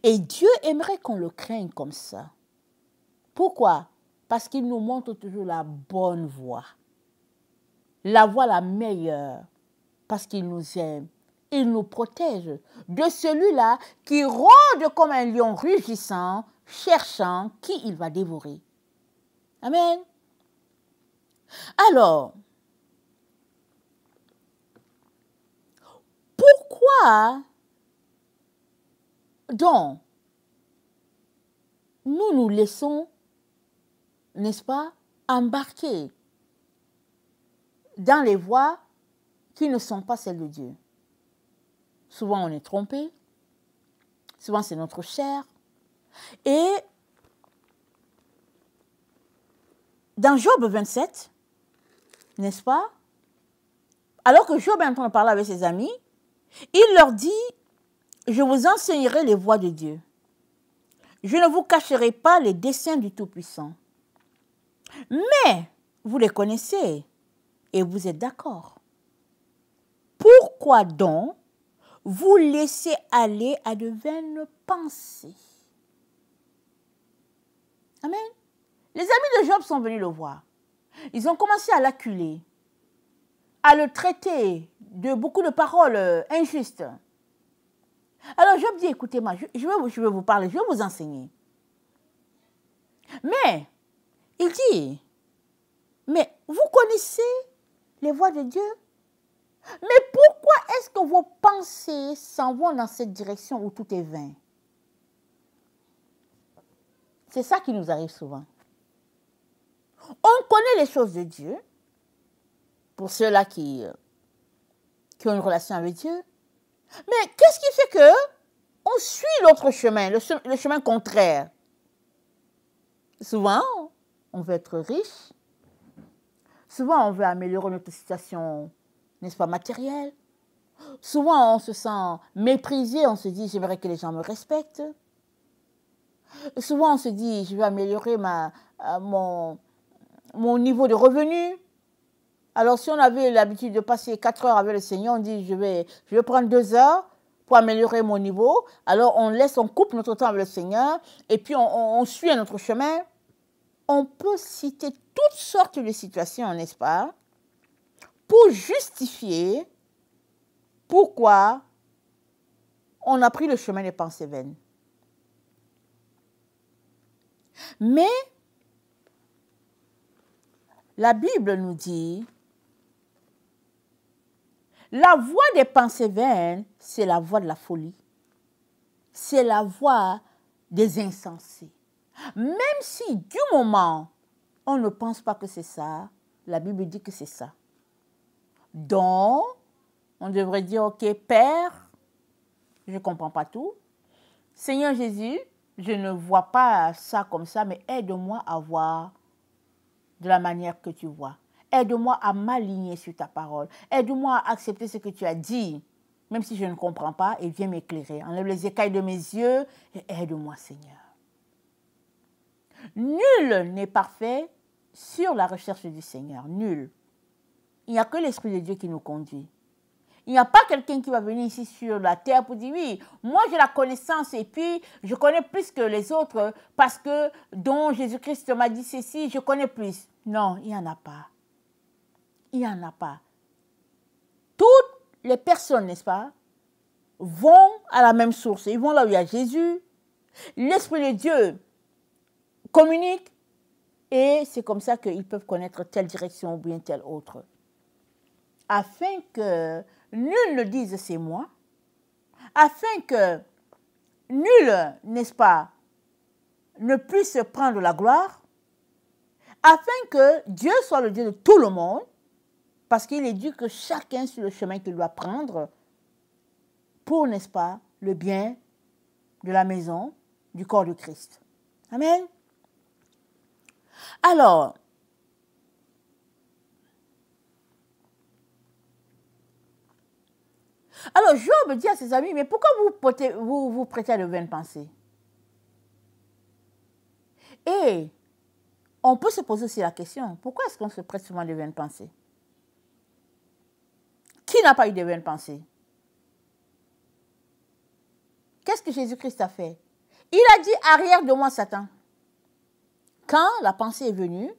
Et Dieu aimerait qu'on le craigne comme ça. Pourquoi? Parce qu'il nous montre toujours la bonne voie. La voie la meilleure. Parce qu'il nous aime. Il nous protège de celui-là qui rôde comme un lion rugissant, cherchant qui il va dévorer. Amen. Alors, pourquoi donc nous nous laissons, n'est-ce pas, embarquer dans les voies qui ne sont pas celles de Dieu? Souvent on est trompé, souvent c'est notre chair. Et dans Job 27, n'est-ce pas, alors que Job est en train de parler avec ses amis, il leur dit, je vous enseignerai les voies de Dieu. Je ne vous cacherai pas les desseins du Tout-Puissant. Mais vous les connaissez et vous êtes d'accord. Pourquoi donc vous laissez aller à de vaines pensées? Amen. Les amis de Job sont venus le voir. Ils ont commencé à l'acculer, à le traiter de beaucoup de paroles injustes. Alors Job dit, écoutez-moi, je vais vous parler, je vais vous enseigner. Mais, il dit, mais vous connaissez les voies de Dieu? Mais pourquoi est-ce que vos pensées s'en vont dans cette direction où tout est vain? C'est ça qui nous arrive souvent. On connaît les choses de Dieu, pour ceux-là qui ont une relation avec Dieu. Mais qu'est-ce qui fait que on suit l'autre chemin, le chemin contraire? Souvent, on veut être riche. Souvent, on veut améliorer notre situation, n'est-ce pas, matérielle. Souvent, on se sent méprisé, on se dit, j'aimerais que les gens me respectent. Souvent, on se dit, je vais améliorer mon niveau de revenu. Alors, si on avait l'habitude de passer 4 heures avec le Seigneur, on dit, je vais prendre 2 heures pour améliorer mon niveau. Alors, on coupe notre temps avec le Seigneur et puis on suit un autre chemin. On peut citer toutes sortes de situations, n'est-ce pas, pour justifier pourquoi on a pris le chemin des pensées vaines. Mais la Bible nous dit, la voie des pensées vaines, c'est la voie de la folie. C'est la voie des insensés. Même si du moment on ne pense pas que c'est ça, la Bible dit que c'est ça. Donc, on devrait dire, ok, Père, je ne comprends pas tout. Seigneur Jésus, je ne vois pas ça comme ça, mais aide-moi à voir de la manière que tu vois. Aide-moi à m'aligner sur ta parole. Aide-moi à accepter ce que tu as dit, même si je ne comprends pas, et viens m'éclairer. Enlève les écailles de mes yeux et aide-moi, Seigneur. Nul n'est parfait sur la recherche du Seigneur. Nul. Il n'y a que l'Esprit de Dieu qui nous conduit. Il n'y a pas quelqu'un qui va venir ici sur la terre pour dire, oui, moi j'ai la connaissance et puis je connais plus que les autres parce que dont Jésus-Christ m'a dit ceci, je connais plus. Non, il n'y en a pas. Il n'y en a pas. Toutes les personnes, n'est-ce pas, vont à la même source. Ils vont là où il y a Jésus. L'Esprit de Dieu communique et c'est comme ça qu'ils peuvent connaître telle direction ou bien telle autre. Afin que nul ne dise c'est moi, afin que nul, n'est-ce pas, ne puisse prendre la gloire, afin que Dieu soit le Dieu de tout le monde, Parce qu'il éduque chacun sur le chemin qu'il doit prendre pour, n'est-ce pas, le bien de la maison, du corps de Christ. Amen. Alors, Job dit à ses amis, mais pourquoi vous prêtez à de vaines pensées? Et on peut se poser aussi la question, pourquoi est-ce qu'on se prête souvent de vaines pensées? Qui n'a pas eu de vaines pensées? Qu'est-ce que Jésus-Christ a fait? Il a dit, arrière de moi, Satan. Quand la pensée est venue,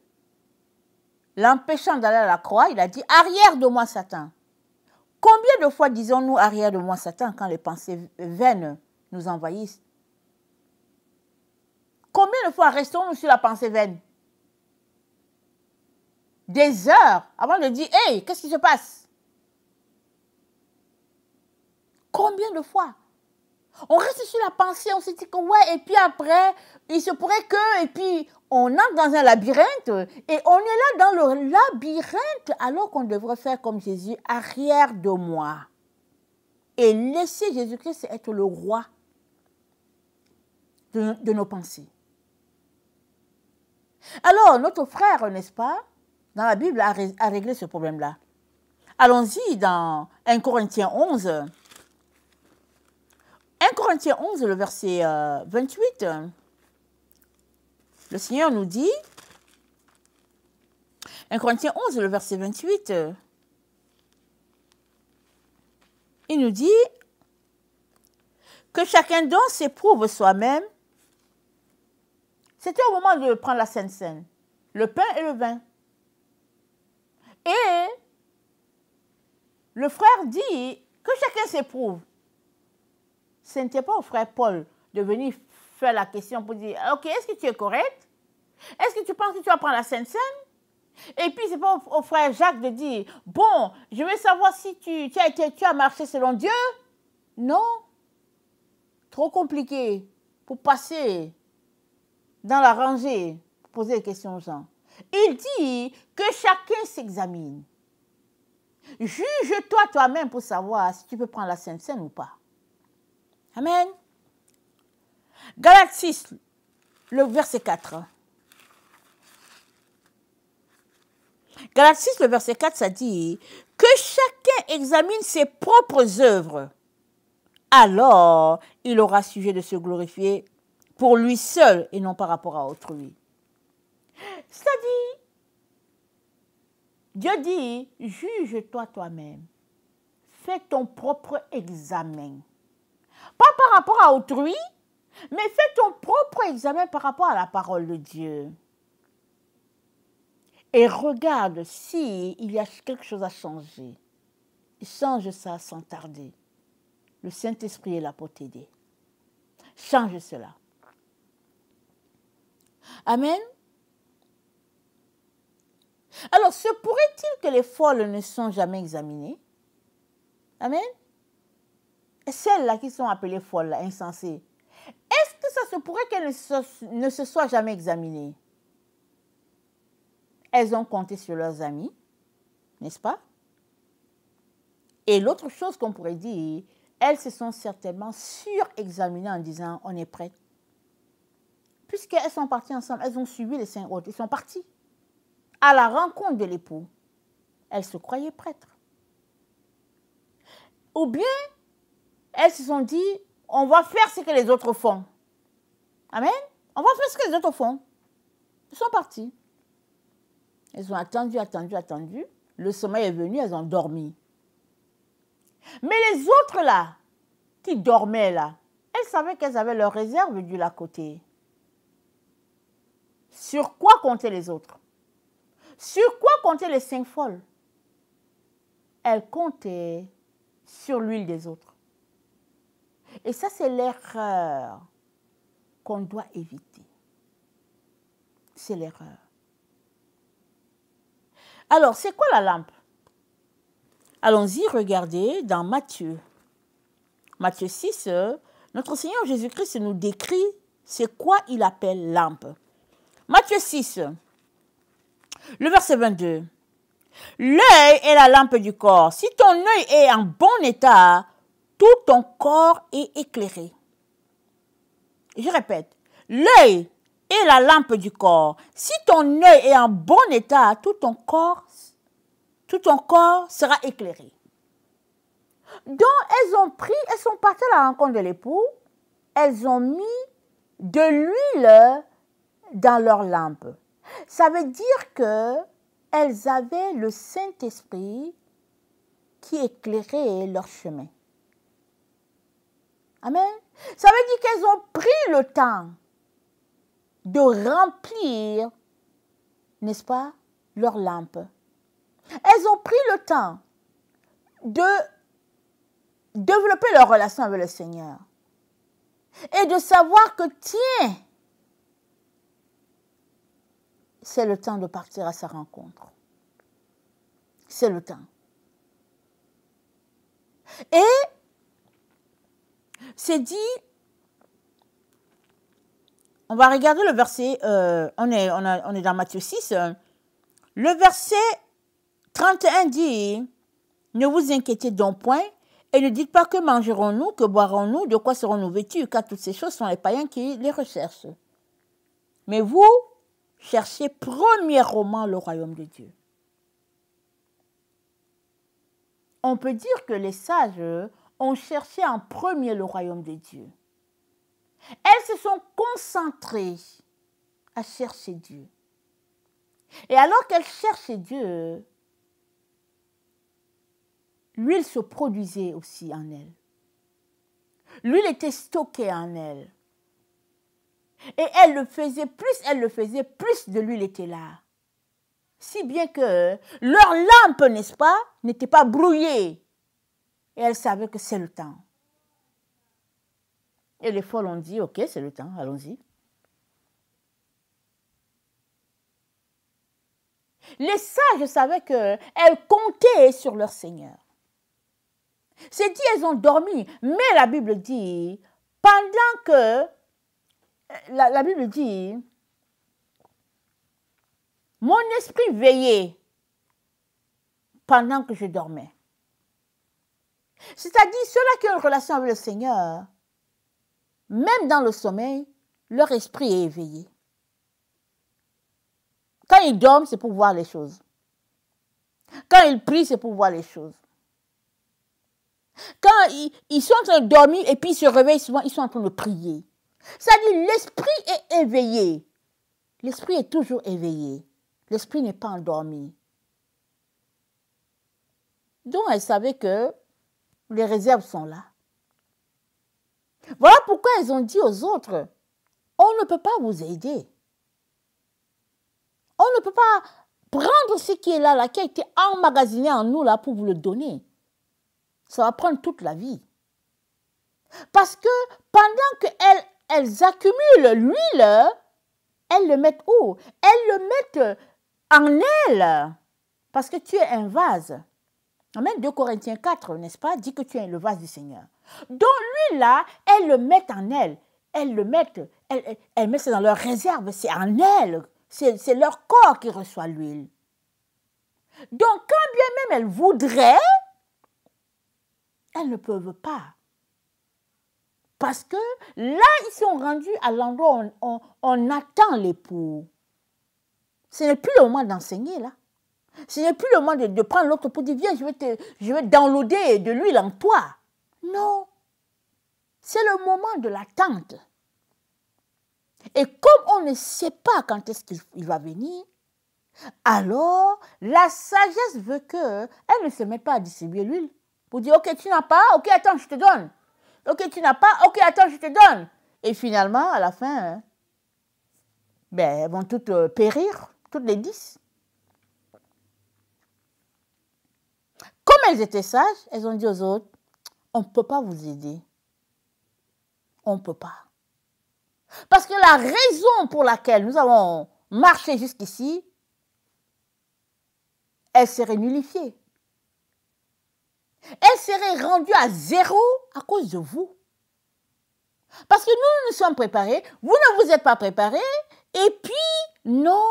l'empêchant d'aller à la croix, il a dit, arrière de moi, Satan. Combien de fois disons-nous arrière de moi, Satan, quand les pensées vaines nous envahissent? Combien de fois restons-nous sur la pensée vaine? Des heures avant de dire, hey, qu'est-ce qui se passe? Combien de fois? On reste sur la pensée, on se dit que ouais, et puis après, il se pourrait que, et puis on entre dans un labyrinthe, et on est là dans le labyrinthe, alors qu'on devrait faire comme Jésus, arrière de moi. Et laisser Jésus-Christ être le roi de nos pensées. Alors, notre frère, n'est-ce pas, dans la Bible, a réglé ce problème-là. Allons-y dans 1 Corinthiens 11. 1 Corinthiens 11, le verset 28. Le Seigneur nous dit, 1 Corinthiens 11, le verset 28, il nous dit que chacun d'eux s'éprouve soi-même. C'était au moment de prendre la Sainte Seine, le pain et le vin. Et le frère dit que chacun s'éprouve. Ce n'était pas au frère Paul de venir faire la question pour dire, ok, est-ce que tu es correct? Est-ce que tu penses que tu vas prendre la Sainte Seine? Et puis, ce n'est pas au frère Jacques de dire, bon, je veux savoir si tu as marché selon Dieu. Non. Trop compliqué pour passer dans la rangée, pour poser des questions aux gens. Il dit que chacun s'examine. Juge-toi toi-même pour savoir si tu peux prendre la Sainte Seine ou pas. Amen. Galates 6, le verset 4. Galates 6, le verset 4, ça dit que chacun examine ses propres œuvres. Alors, il aura sujet de se glorifier pour lui seul et non par rapport à autrui. C'est-à-dire, Dieu dit, juge-toi toi-même. Fais ton propre examen. Pas par rapport à autrui, mais fais ton propre examen par rapport à la parole de Dieu. Et regarde s'il y a quelque chose à changer. Change ça sans tarder. Le Saint-Esprit est là pour t'aider. Change cela. Amen. Alors, se pourrait-il que les folles ne sont jamais examinées? Amen. Et celles-là qui sont appelées folles, là, insensées, est-ce que ça se pourrait qu'elles ne se soient jamais examinées? Elles ont compté sur leurs amis, n'est-ce pas? Et l'autre chose qu'on pourrait dire, elles se sont certainement surexaminées en disant, on est prêtes. Puisqu'elles sont parties ensemble, elles ont suivi les saints autres, ils sont partis à la rencontre de l'époux. Elles se croyaient prêtres. Ou bien, elles se sont dit, on va faire ce que les autres font. Amen. On va faire ce que les autres font. Ils sont partis. Elles ont attendu. Le sommeil est venu, elles ont dormi. Mais les autres là, qui dormaient là, elles savaient qu'elles avaient leur réserve du à côté. Sur quoi comptaient les autres? Sur quoi comptaient les 5 folles? Elles comptaient sur l'huile des autres. Et ça, c'est l'erreur qu'on doit éviter. C'est l'erreur. Alors, c'est quoi la lampe? Allons-y, regardez dans Matthieu. Matthieu 6, notre Seigneur Jésus-Christ nous décrit c'est quoi il appelle lampe. Matthieu 6, le verset 22. L'œil est la lampe du corps. Si ton œil est en bon état, tout ton corps est éclairé. Je répète, l'œil est la lampe du corps. Si ton œil est en bon état, tout ton corps sera éclairé. Donc, elles sont parties à la rencontre de l'époux, elles ont mis de l'huile dans leur lampe. Ça veut dire que elles avaient le Saint-Esprit qui éclairait leur chemin. Amen. Ça veut dire qu'elles ont pris le temps de remplir, n'est-ce pas, leur lampe. Elles ont pris le temps de développer leur relation avec le Seigneur et de savoir que, tiens, c'est le temps de partir à sa rencontre. C'est le temps. Et c'est dit, on va regarder le verset, on est dans Matthieu 6, le verset 31 dit, ne vous inquiétez donc point, et ne dites pas que mangerons-nous, que boirons-nous, de quoi serons-nous vêtus, car toutes ces choses sont les païens qui les recherchent. Mais vous, cherchez premièrement le royaume de Dieu. On peut dire que les sages ont cherché en premier le royaume de Dieu. Elles se sont concentrées à chercher Dieu. Et alors qu'elles cherchaient Dieu, l'huile se produisait aussi en elles. L'huile était stockée en elles. Et elles le faisaient, plus de l'huile était là. Si bien que leur lampe, n'est-ce pas, n'était pas brouillée. Et elles savaient que c'est le temps. Et les folles ont dit, ok, c'est le temps, allons-y. Les sages savaient qu'elles comptaient sur leur Seigneur. C'est dit, elles ont dormi. Mais la Bible dit, pendant que, la Bible dit, mon esprit veillait pendant que je dormais. C'est-à-dire, ceux-là qui ont une relation avec le Seigneur, même dans le sommeil, leur esprit est éveillé. Quand ils dorment, c'est pour voir les choses. Quand ils prient, c'est pour voir les choses. Quand ils sont en train de dormir et puis ils se réveillent souvent, ils sont en train de prier. C'est-à-dire, l'esprit est éveillé. L'esprit est toujours éveillé. L'esprit n'est pas endormi. Donc, elle savait que les réserves sont là. Voilà pourquoi elles ont dit aux autres, on ne peut pas vous aider. On ne peut pas prendre ce qui est là, qui a été emmagasiné en nous, là, pour vous le donner. Ça va prendre toute la vie. Parce que pendant qu'elles accumulent l'huile, elles le mettent où? Elles le mettent en elles. Parce que tu es un vase. Amen. 2 Corinthiens 4, n'est-ce pas, dit que tu es le vase du Seigneur. Donc l'huile là, elles le mettent en elles. Elles mettent ça dans leur réserve. C'est en elles. C'est leur corps qui reçoit l'huile. Donc quand bien même elles voudraient, elles ne peuvent pas. Parce que là, ils sont rendus à l'endroit où on attend l'époux. Ce n'est plus le moment d'enseigner, là. Ce n'est plus le moment de prendre l'autre pour dire, viens, je vais downloader de l'huile en toi. Non. C'est le moment de l'attente. Et comme on ne sait pas quand est-ce qu'il va venir, alors la sagesse veut qu'elle ne se mette pas à distribuer l'huile. Pour dire, ok, tu n'as pas, ok, attends, je te donne. Ok, tu n'as pas, ok, attends, je te donne. Et finalement, à la fin, elles vont toutes périr, toutes les 10. Comme elles étaient sages, elles ont dit aux autres, on ne peut pas vous aider. On ne peut pas. Parce que la raison pour laquelle nous avons marché jusqu'ici, elle serait nullifiée. Elle serait rendue à zéro à cause de vous. Parce que nous nous sommes préparés, vous ne vous êtes pas préparés, et puis, non,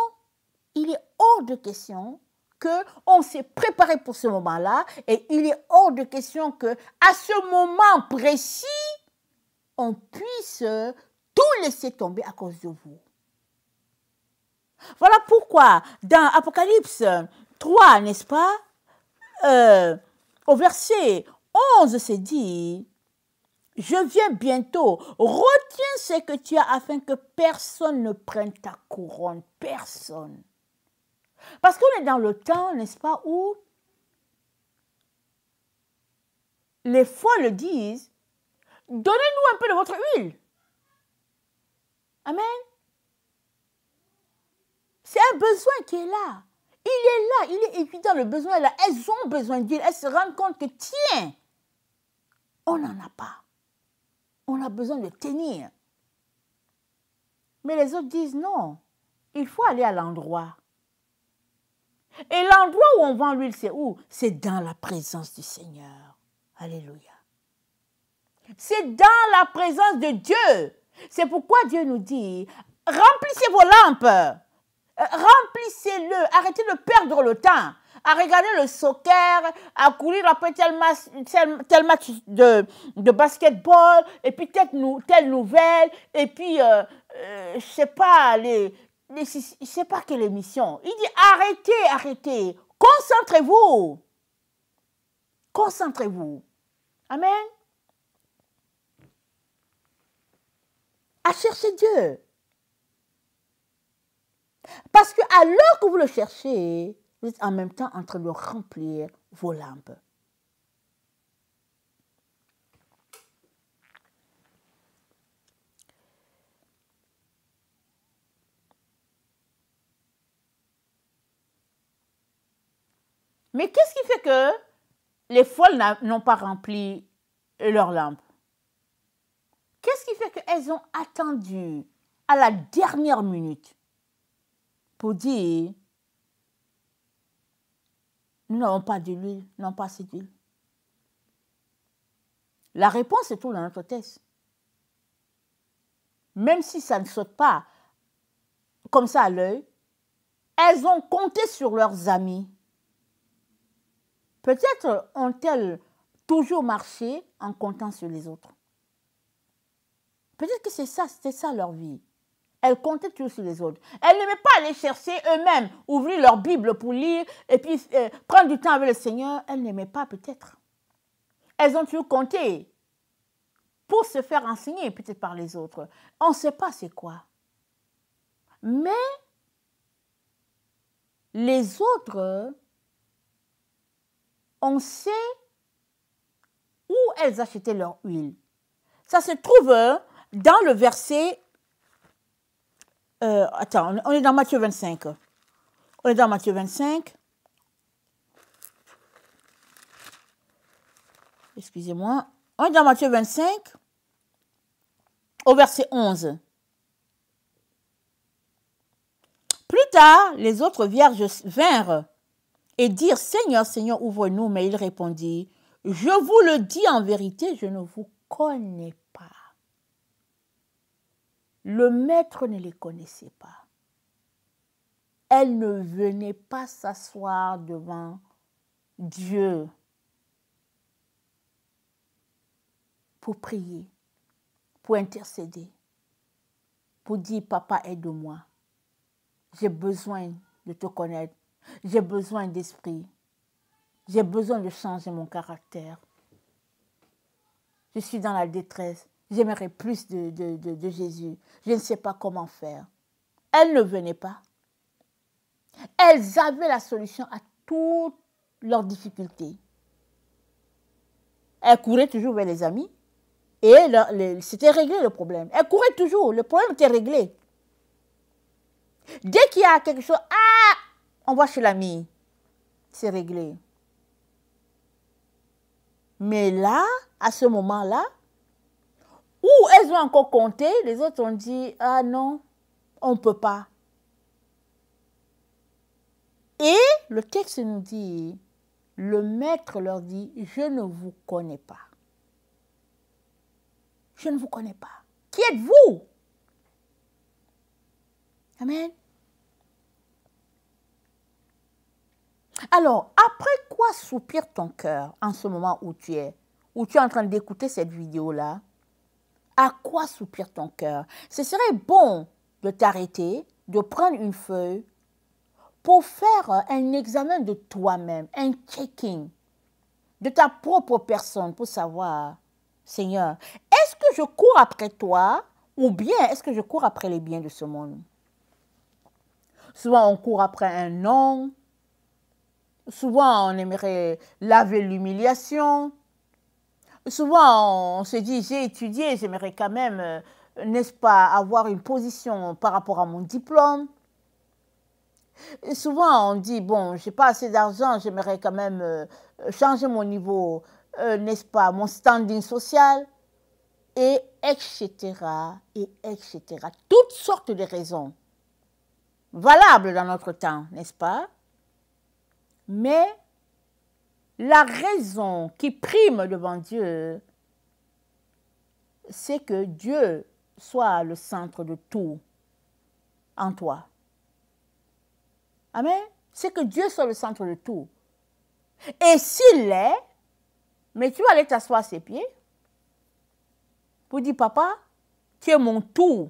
il est hors de question qu'on s'est préparé pour ce moment-là et il est hors de question que à ce moment précis, on puisse tout laisser tomber à cause de vous. Voilà pourquoi dans Apocalypse 3, n'est-ce pas, au verset 11, c'est dit, « Je viens bientôt, retiens ce que tu as afin que personne ne prenne ta couronne. » Personne. Parce qu'on est dans le temps, n'est-ce pas, où les folles disent, « Donnez-nous un peu de votre huile. » Amen. C'est un besoin qui est là. Il est là, il est évident, le besoin est là. Elles ont besoin d'huile. Elles se rendent compte que, tiens, on n'en a pas. On a besoin de tenir. Mais les autres disent non, il faut aller à l'endroit. Et l'endroit où on vend l'huile, c'est où? C'est dans la présence du Seigneur. Alléluia. C'est dans la présence de Dieu. C'est pourquoi Dieu nous dit, remplissez vos lampes. Remplissez-le. Arrêtez de perdre le temps à regarder le soccer, à courir après tel match de basketball, et puis telle nouvelle, et puis, je sais pas, je sais pas quelle émission. Il dit, arrêtez, concentrez-vous. Concentrez-vous. Amen. À chercher Dieu. Parce qu'à l'heure que vous le cherchez, vous êtes en même temps en train de remplir vos lampes. Mais qu'est-ce qui fait que les folles n'ont pas rempli leurs lampes? Qu'est-ce qui fait qu'elles ont attendu à la dernière minute pour dire, nous n'avons pas d'huile, nous n'avons pas assez d'huile? La réponse est tout dans notre texte. Même si ça ne saute pas comme ça à l'œil, elles ont compté sur leurs amis. Peut-être ont-elles toujours marché en comptant sur les autres. Peut-être que c'était ça leur vie. Elles comptaient toujours sur les autres. Elles n'aimaient pas aller chercher eux-mêmes, ouvrir leur Bible pour lire et puis prendre du temps avec le Seigneur. Elles n'aimaient pas peut-être. Elles ont toujours compté pour se faire enseigner peut-être par les autres. On ne sait pas c'est quoi. Mais les autres, on sait où elles achetaient leur huile. Ça se trouve dans le verset... attends, on est dans Matthieu 25. On est dans Matthieu 25. Excusez-moi. On est dans Matthieu 25, au verset 11. Plus tard, les autres vierges vinrent et dirent, « Seigneur, Seigneur, ouvre-nous. » Mais il répondit, « Je vous le dis en vérité, je ne vous connais pas. » Le maître ne les connaissait pas. Elles ne venaient pas s'asseoir devant Dieu pour prier, pour intercéder, pour dire, « Papa, aide-moi. J'ai besoin de te connaître. J'ai besoin d'esprit. J'ai besoin de changer mon caractère. Je suis dans la détresse. J'aimerais plus de Jésus. Je ne sais pas comment faire. » Elles ne venaient pas. Elles avaient la solution à toutes leurs difficultés. Elles couraient toujours vers les amis et c'était réglé le problème. Elles couraient toujours, le problème était réglé. Dès qu'il y a quelque chose, on va chez l'ami, c'est réglé. Mais là, à ce moment-là, où elles ont encore compté, les autres ont dit, ah non, on ne peut pas. Et le texte nous dit, le maître leur dit, je ne vous connais pas. Je ne vous connais pas. Qui êtes-vous? Amen. Alors, après quoi soupire ton cœur en ce moment où tu es en train d'écouter cette vidéo-là? À quoi soupire ton cœur? Ce serait bon de t'arrêter, de prendre une feuille pour faire un examen de toi-même, un checking de ta propre personne pour savoir, Seigneur, est-ce que je cours après toi ou bien est-ce que je cours après les biens de ce monde? Souvent, on court après un nom. Souvent, on aimerait laver l'humiliation. Souvent, on se dit, j'ai étudié, j'aimerais quand même, n'est-ce pas, avoir une position par rapport à mon diplôme. Et souvent, on dit, bon, je n'ai pas assez d'argent, j'aimerais quand même changer mon niveau, n'est-ce pas, mon standing social, et etc., et etc. Toutes sortes de raisons valables dans notre temps, n'est-ce pas? Mais la raison qui prime devant Dieu, c'est que Dieu soit le centre de tout en toi. Amen. C'est que Dieu soit le centre de tout. Et s'il l'est, mais tu vas aller t'asseoir à ses pieds pour dire, papa, tu es mon tout.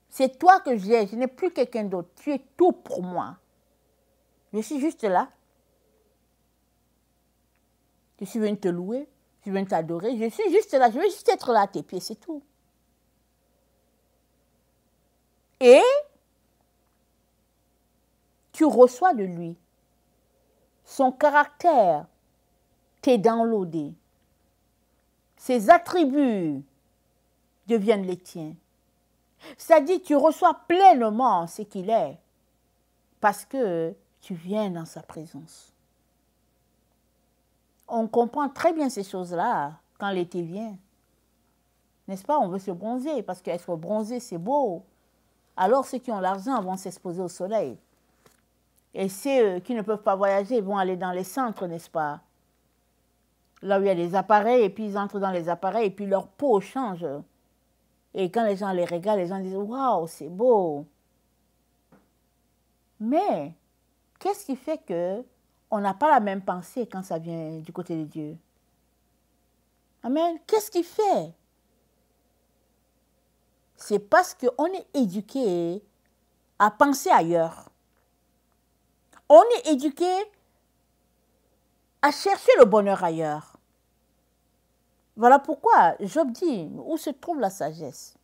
C'est toi que j'ai, je n'ai plus quelqu'un d'autre. Tu es tout pour moi. Je suis juste là. Je suis venu te louer, je suis venu t'adorer. Je suis juste là, je veux juste être là à tes pieds, c'est tout. Et tu reçois de lui. Son caractère t'est downloadé. Ses attributs deviennent les tiens. C'est-à-dire tu reçois pleinement ce qu'il est parce que tu viens dans sa présence. On comprend très bien ces choses-là quand l'été vient. N'est-ce pas? On veut se bronzer parce qu'être bronzé, c'est beau. Alors ceux qui ont l'argent vont s'exposer au soleil. Et ceux qui ne peuvent pas voyager vont aller dans les centres, n'est-ce pas? Là où il y a des appareils, et puis ils entrent dans les appareils, et puis leur peau change. Et quand les gens les regardent, les gens disent « Waouh, c'est beau !» Mais, qu'est-ce qui fait qu'on n'a pas la même pensée quand ça vient du côté de Dieu? Amen. Qu'est-ce qui fait? C'est parce qu'on est éduqué à penser ailleurs. On est éduqué à chercher le bonheur ailleurs. Voilà pourquoi Job dit, où se trouve la sagesse?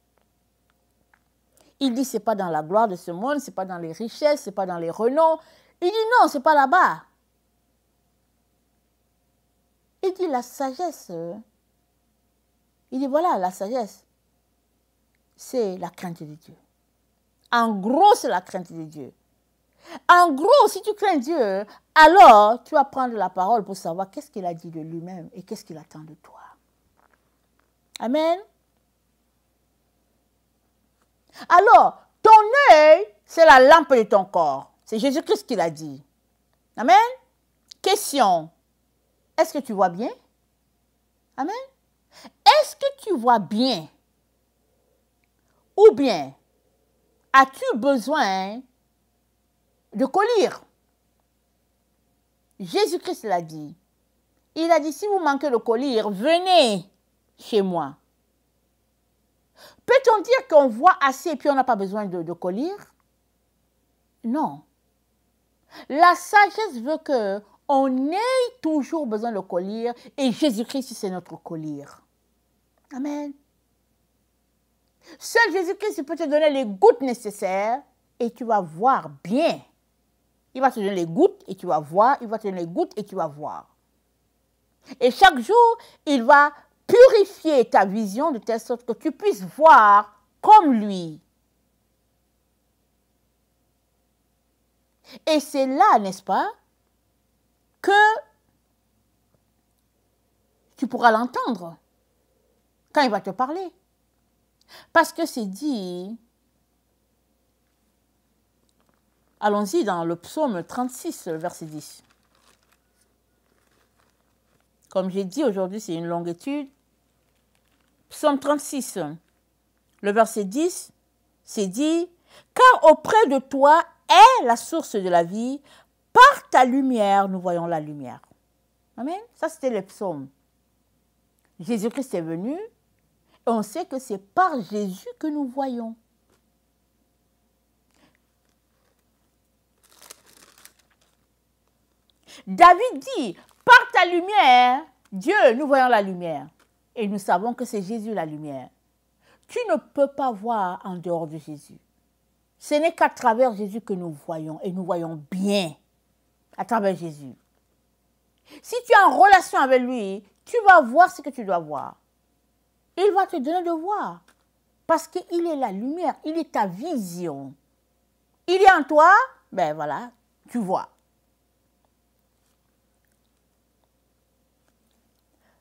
Il dit, ce n'est pas dans la gloire de ce monde, ce n'est pas dans les richesses, ce n'est pas dans les renoms. Il dit, non, ce n'est pas là-bas. Il dit, la sagesse, il dit, voilà, la sagesse, c'est la crainte de Dieu. En gros, c'est la crainte de Dieu. En gros, si tu crains Dieu, alors tu vas prendre la parole pour savoir qu'est-ce qu'il a dit de lui-même et qu'est-ce qu'il attend de toi. Amen. Alors, ton œil, c'est la lampe de ton corps. C'est Jésus-Christ qui l'a dit. Amen. Question. Est-ce que tu vois bien? Amen. Est-ce que tu vois bien? Ou bien, as-tu besoin de collyre? Jésus-Christ l'a dit. Il a dit, si vous manquez de collyre, venez chez moi. Peut-on dire qu'on voit assez et puis on n'a pas besoin de collyre? Non. La sagesse veut qu'on ait toujours besoin de collyre et Jésus-Christ, c'est notre collyre. Amen. Seul Jésus-Christ peut te donner les gouttes nécessaires et tu vas voir bien. Il va te donner les gouttes et tu vas voir. Il va te donner les gouttes et tu vas voir. Et chaque jour, il va purifier ta vision de telle sorte que tu puisses voir comme lui. Et c'est là, n'est-ce pas, que tu pourras l'entendre quand il va te parler. Parce que c'est dit, allons-y dans le psaume 36, verset 10. Comme j'ai dit, aujourd'hui, c'est une longue étude. Psaume 36, le verset 10, c'est dit, « Car auprès de toi est la source de la vie, par ta lumière, nous voyons la lumière. Amen. Ça, c'était les psaumes. Jésus-Christ est venu et on sait que c'est par Jésus que nous voyons. David dit, par ta lumière, Dieu, nous voyons la lumière. Et nous savons que c'est Jésus la lumière. Tu ne peux pas voir en dehors de Jésus. Ce n'est qu'à travers Jésus que nous voyons et nous voyons bien à travers Jésus. Si tu es en relation avec lui, tu vas voir ce que tu dois voir. Il va te donner de voir. Parce qu'il est la lumière, il est ta vision. Il est en toi, ben voilà, tu vois.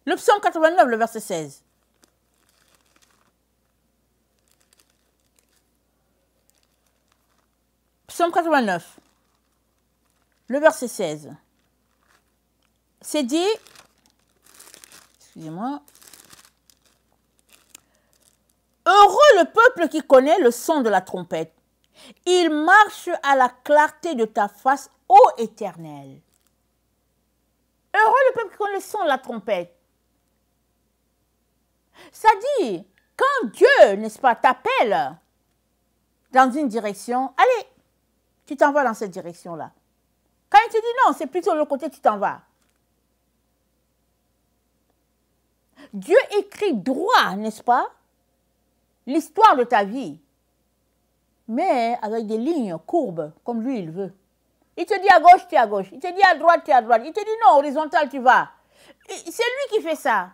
Le psaume 89, le verset 16. Psaume 89, le verset 16. C'est dit, excusez-moi, heureux le peuple qui connaît le son de la trompette. Il marche à la clarté de ta face, ô Éternel. Heureux le peuple qui connaît le son de la trompette. Ça dit, quand Dieu, n'est-ce pas, t'appelle dans une direction, allez, tu t'en vas dans cette direction-là. Quand il te dit non, c'est plutôt l'autre côté, tu t'en vas. Dieu écrit droit, n'est-ce pas, l'histoire de ta vie, mais avec des lignes courbes, comme lui, il veut. Il te dit à gauche, tu es à gauche. Il te dit à droite, tu es à droite. Il te dit non, horizontal, tu vas. C'est lui qui fait ça.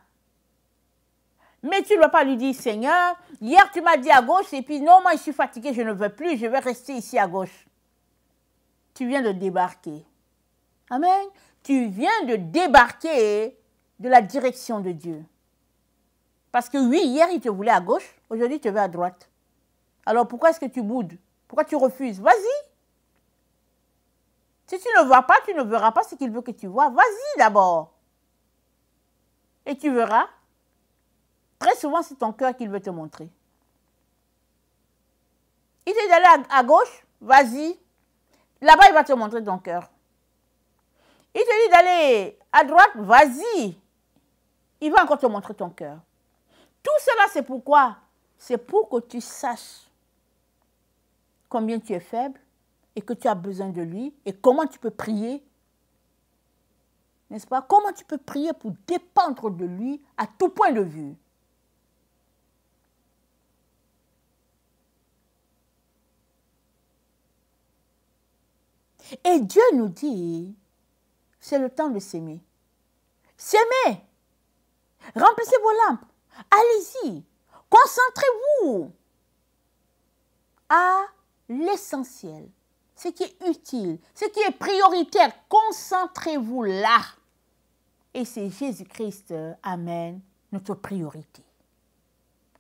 Mais tu ne vas pas lui dire, Seigneur, hier tu m'as dit à gauche, et puis non, moi je suis fatigué, je ne veux plus, je vais rester ici à gauche. Tu viens de débarquer. Amen. Tu viens de débarquer de la direction de Dieu. Parce que oui, hier il te voulait à gauche, aujourd'hui il te veut à droite. Alors pourquoi est-ce que tu boudes? Pourquoi tu refuses? Vas-y. Si tu ne vois pas, tu ne verras pas ce qu'il veut que tu vois. Vas-y d'abord. Et tu verras. Très souvent, c'est ton cœur qu'il veut te montrer. Il te dit d'aller à gauche, vas-y. Là-bas, il va te montrer ton cœur. Il te dit d'aller à droite, vas-y. Il va encore te montrer ton cœur. Tout cela, c'est pourquoi? C'est pour que tu saches combien tu es faible et que tu as besoin de lui et comment tu peux prier. N'est-ce pas? Comment tu peux prier pour dépendre de lui à tout point de vue. Et Dieu nous dit, c'est le temps de s'aimer. S'aimer. Remplissez vos lampes. Allez-y. Concentrez-vous à l'essentiel. Ce qui est utile, ce qui est prioritaire. Concentrez-vous là. Et c'est Jésus-Christ, amen, notre priorité.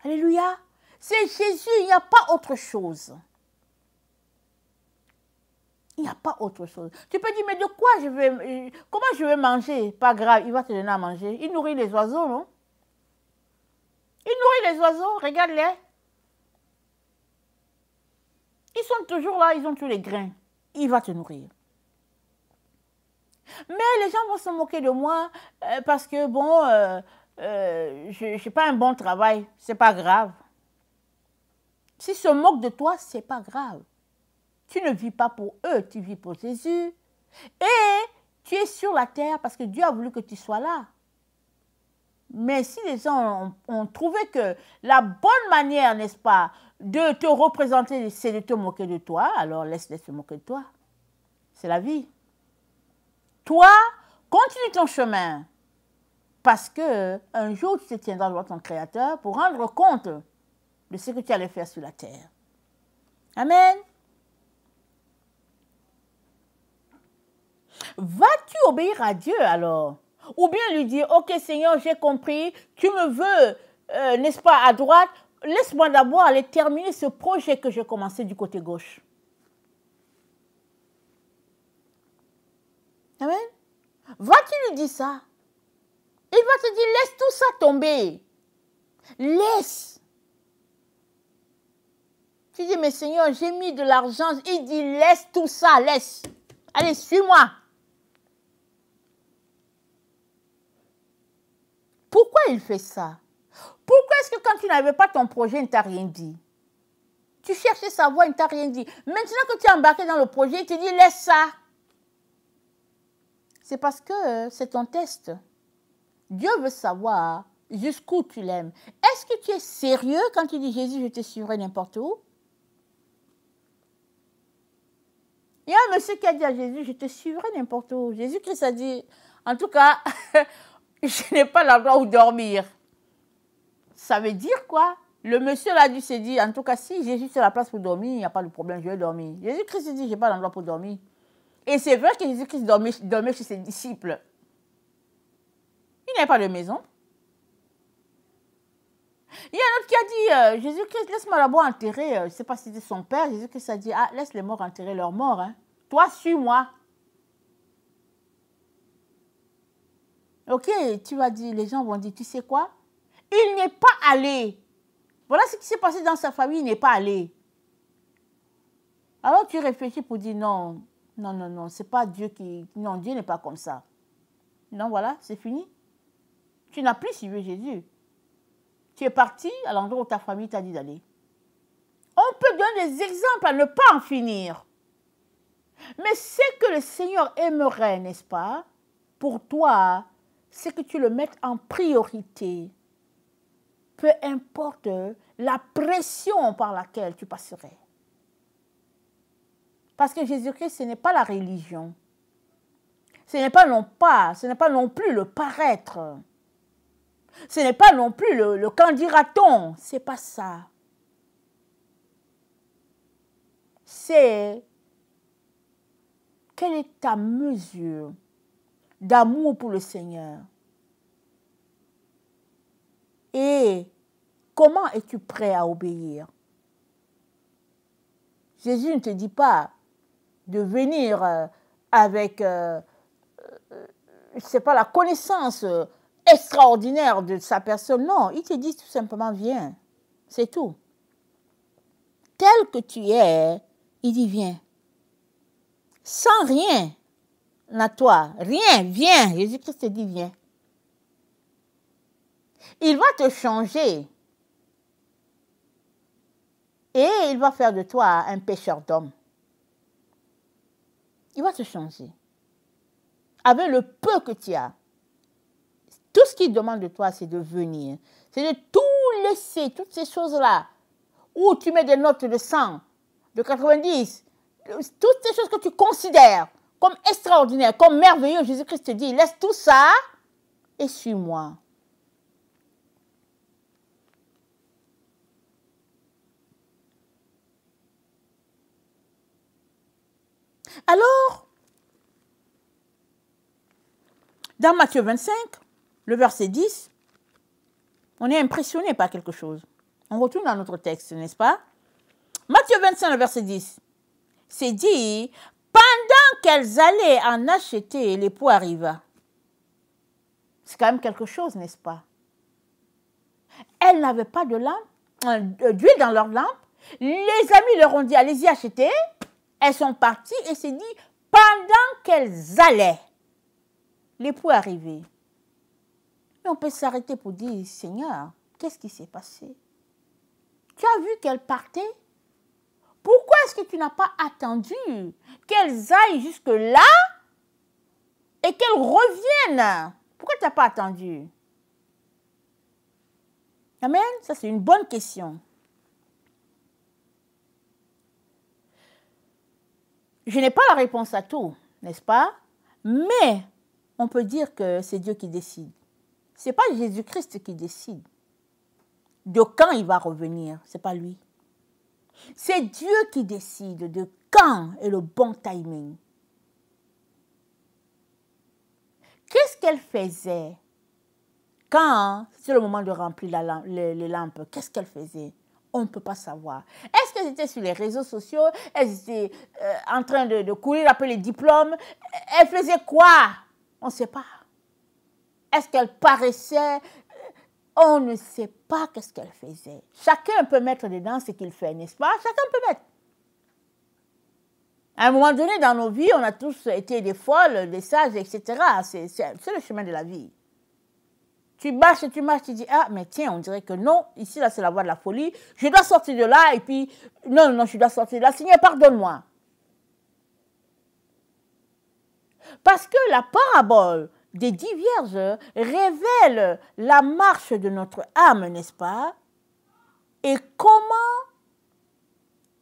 Alléluia. C'est Jésus, il n'y a pas autre chose. Il n'y a pas autre chose. Tu peux dire, mais de quoi comment je vais manger? Pas grave, il va te donner à manger. Il nourrit les oiseaux, non? Il nourrit les oiseaux, regarde-les. Ils sont toujours là, ils ont tous les grains. Il va te nourrir. Mais les gens vont se moquer de moi parce que, bon, je n'ai pas un bon travail. Ce n'est pas grave. S'ils se moquent de toi, ce n'est pas grave. Tu ne vis pas pour eux, tu vis pour Jésus. Et tu es sur la terre parce que Dieu a voulu que tu sois là. Mais si les gens ont trouvé que la bonne manière, n'est-ce pas, de te représenter, c'est de te moquer de toi, alors laisse-les se moquer de toi. C'est la vie. Toi, continue ton chemin. Parce que un jour, tu te tiendras devant ton Créateur pour rendre compte de ce que tu allais faire sur la terre. Amen. Vas-tu obéir à Dieu alors? Ou bien lui dire, ok Seigneur, j'ai compris, tu me veux, n'est-ce pas, à droite, laisse-moi d'abord aller terminer ce projet que j'ai commencé du côté gauche. Amen. Vas-tu lui dire ça? Il va te dire, laisse tout ça tomber. Laisse. Tu dis, mais Seigneur, j'ai mis de l'argent. Il dit, laisse tout ça, laisse. Allez, suis-moi. Pourquoi il fait ça? Pourquoi est-ce que quand tu n'avais pas ton projet, il ne t'a rien dit? Tu cherchais sa voie, il ne t'a rien dit. Maintenant que tu es embarqué dans le projet, il te dit laisse ça. C'est parce que c'est ton test. Dieu veut savoir jusqu'où tu l'aimes. Est-ce que tu es sérieux quand tu dis Jésus, je te suivrai n'importe où? Il y a un monsieur qui a dit à Jésus, je te suivrai n'importe où. Jésus-Christ a dit, en tout cas, je n'ai pas l'endroit où dormir. Ça veut dire quoi? Le monsieur là s'est dit, en tout cas, si Jésus c'est la place pour dormir, il n'y a pas de problème, je vais dormir. Jésus-Christ dit, je n'ai pas d'endroit pour dormir. Et c'est vrai que Jésus-Christ dormait chez ses disciples. Il n'avait pas de maison. Il y a un autre qui a dit, Jésus-Christ, laisse-moi là-bas enterrer. Je ne sais pas si c'était son père. Jésus-Christ a dit, ah, laisse les morts enterrer leurs morts. Hein. Toi, suis-moi. Ok, tu vas dire, les gens vont dire, tu sais quoi? Il n'est pas allé. Voilà ce qui s'est passé dans sa famille, il n'est pas allé. Alors tu réfléchis pour dire, non, non, non, non, c'est pas Dieu qui... Non, Dieu n'est pas comme ça. Non, voilà, c'est fini. Tu n'as plus suivi Jésus. Tu es parti à l'endroit où ta famille t'a dit d'aller. On peut donner des exemples à ne pas en finir. Mais ce que le Seigneur aimerait, n'est-ce pas, pour toi, c'est que tu le mettes en priorité. Peu importe la pression par laquelle tu passerais. Parce que Jésus-Christ, ce n'est pas la religion. Ce n'est pas non plus le paraître. Ce n'est pas non plus le qu'en dira-t-on. Ce n'est pas ça. C'est quelle est ta mesure d'amour pour le Seigneur? Et comment es-tu prêt à obéir? Jésus ne te dit pas de venir avec, je ne sais pas, la connaissance extraordinaire de sa personne. Non, il te dit tout simplement, viens. C'est tout. Tel que tu es, il dit, viens. Sans rien à toi, rien, viens. Jésus-Christ te dit, viens. Il va te changer. Et il va faire de toi un pêcheur d'hommes. Il va te changer. Avec le peu que tu as. Tout ce qu'il demande de toi, c'est de venir. C'est de tout laisser, toutes ces choses-là. Où tu mets des notes de 100, de 90. Toutes ces choses que tu considères comme extraordinaires, comme merveilleuses. Jésus-Christ te dit, laisse tout ça et suis-moi. Alors, dans Matthieu 25, le verset 10, on est impressionné par quelque chose. On retourne dans notre texte, n'est-ce pas? Matthieu 25, le verset 10, c'est dit, pendant qu'elles allaient en acheter, l'époux arriva. C'est quand même quelque chose, n'est-ce pas? Elles n'avaient pas de lampe, d'huile dans leur lampe. Les amis leur ont dit, allez-y acheter. Elles sont parties et c'est dit, pendant qu'elles allaient, l'époux est arrivé. Mais on peut s'arrêter pour dire, Seigneur, qu'est-ce qui s'est passé? Tu as vu qu'elles partaient? Pourquoi est-ce que tu n'as pas attendu qu'elles aillent jusque-là et qu'elles reviennent? Pourquoi tu n'as pas attendu? Amen? Ça, c'est une bonne question. Je n'ai pas la réponse à tout, n'est-ce pas? Mais on peut dire que c'est Dieu qui décide. Ce n'est pas Jésus-Christ qui décide de quand il va revenir. Ce n'est pas lui. C'est Dieu qui décide de quand est le bon timing. Qu'est-ce qu'elle faisait quand c'est le moment de remplir les lampes? Qu'est-ce qu'elle faisait? On ne peut pas savoir. Est-ce qu'elles étaient sur les réseaux sociaux? Elles étaient en train de courir après les diplômes? Elles faisaient quoi? On ne sait pas. Est-ce qu'elles paraissaient? On ne sait pas qu'est-ce qu'elle faisait. Chacun peut mettre dedans ce qu'il fait, n'est-ce pas? Chacun peut mettre. À un moment donné, dans nos vies, on a tous été des folles, des sages, etc. C'est le chemin de la vie. Tu marches, tu dis, ah, mais tiens, on dirait que non, ici, là, c'est la voie de la folie. Je dois sortir de là, et puis, non, je dois sortir de là. Seigneur, pardonne-moi. Parce que la parabole des 10 vierges révèle la marche de notre âme, n'est-ce pas? Et comment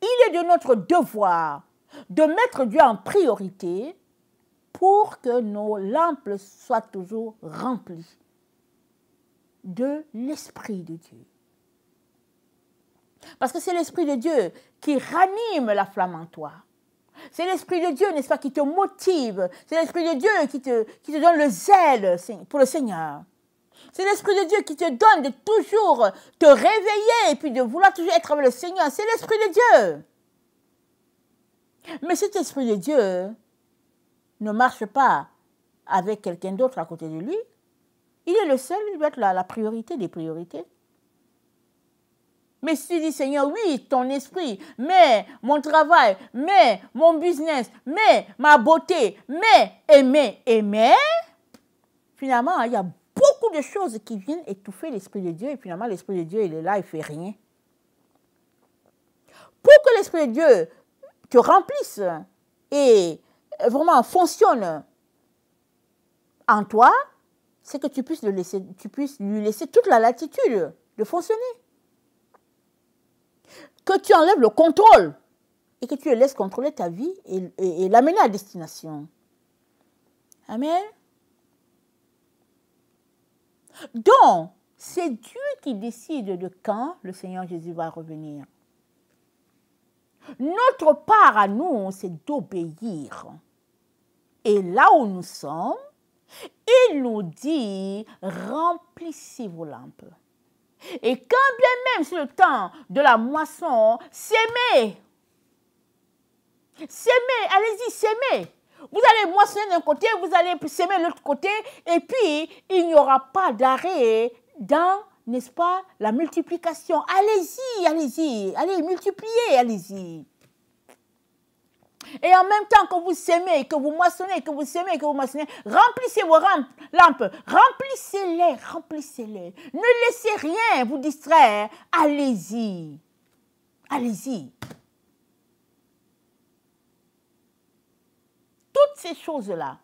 il est de notre devoir de mettre Dieu en priorité pour que nos lampes soient toujours remplies de l'Esprit de Dieu. Parce que c'est l'Esprit de Dieu qui ranime la flamme en toi. C'est l'Esprit de Dieu, n'est-ce pas, qui te motive. C'est l'Esprit de Dieu qui te donne le zèle pour le Seigneur. C'est l'Esprit de Dieu qui te donne de toujours te réveiller et puis de vouloir toujours être avec le Seigneur. C'est l'Esprit de Dieu. Mais cet Esprit de Dieu ne marche pas avec quelqu'un d'autre à côté de lui. Il est le seul, il doit être la priorité des priorités. Mais si tu dis, Seigneur, oui, ton esprit, mais mon travail, mais mon business, mais ma beauté, mais, finalement, il y a beaucoup de choses qui viennent étouffer l'Esprit de Dieu et finalement, l'Esprit de Dieu, il est là, il ne fait rien. Pour que l'Esprit de Dieu te remplisse et vraiment fonctionne en toi, c'est que tu puisses lui laisser toute la latitude de fonctionner. Que tu enlèves le contrôle et que tu le laisses contrôler ta vie et l'amener à destination. Amen. Donc, c'est Dieu qui décide de quand le Seigneur Jésus va revenir. Notre part à nous, c'est d'obéir. Et là où nous sommes, il nous dit, remplissez vos lampes. Et quand bien même c'est le temps de la moisson, sémez. Sémez, allez-y, sémez. Vous allez moissonner d'un côté, vous allez s'aimer de l'autre côté, et puis il n'y aura pas d'arrêt dans, n'est-ce pas, la multiplication. Allez-y, allez-y, allez multiplier, allez-y. Et en même temps que vous s'aimez, que vous moissonnez, que vous s'aimez, que vous moissonnez, remplissez vos lampes, remplissez-les, remplissez-les. Ne laissez rien vous distraire, allez-y, allez-y. Toutes ces choses-là,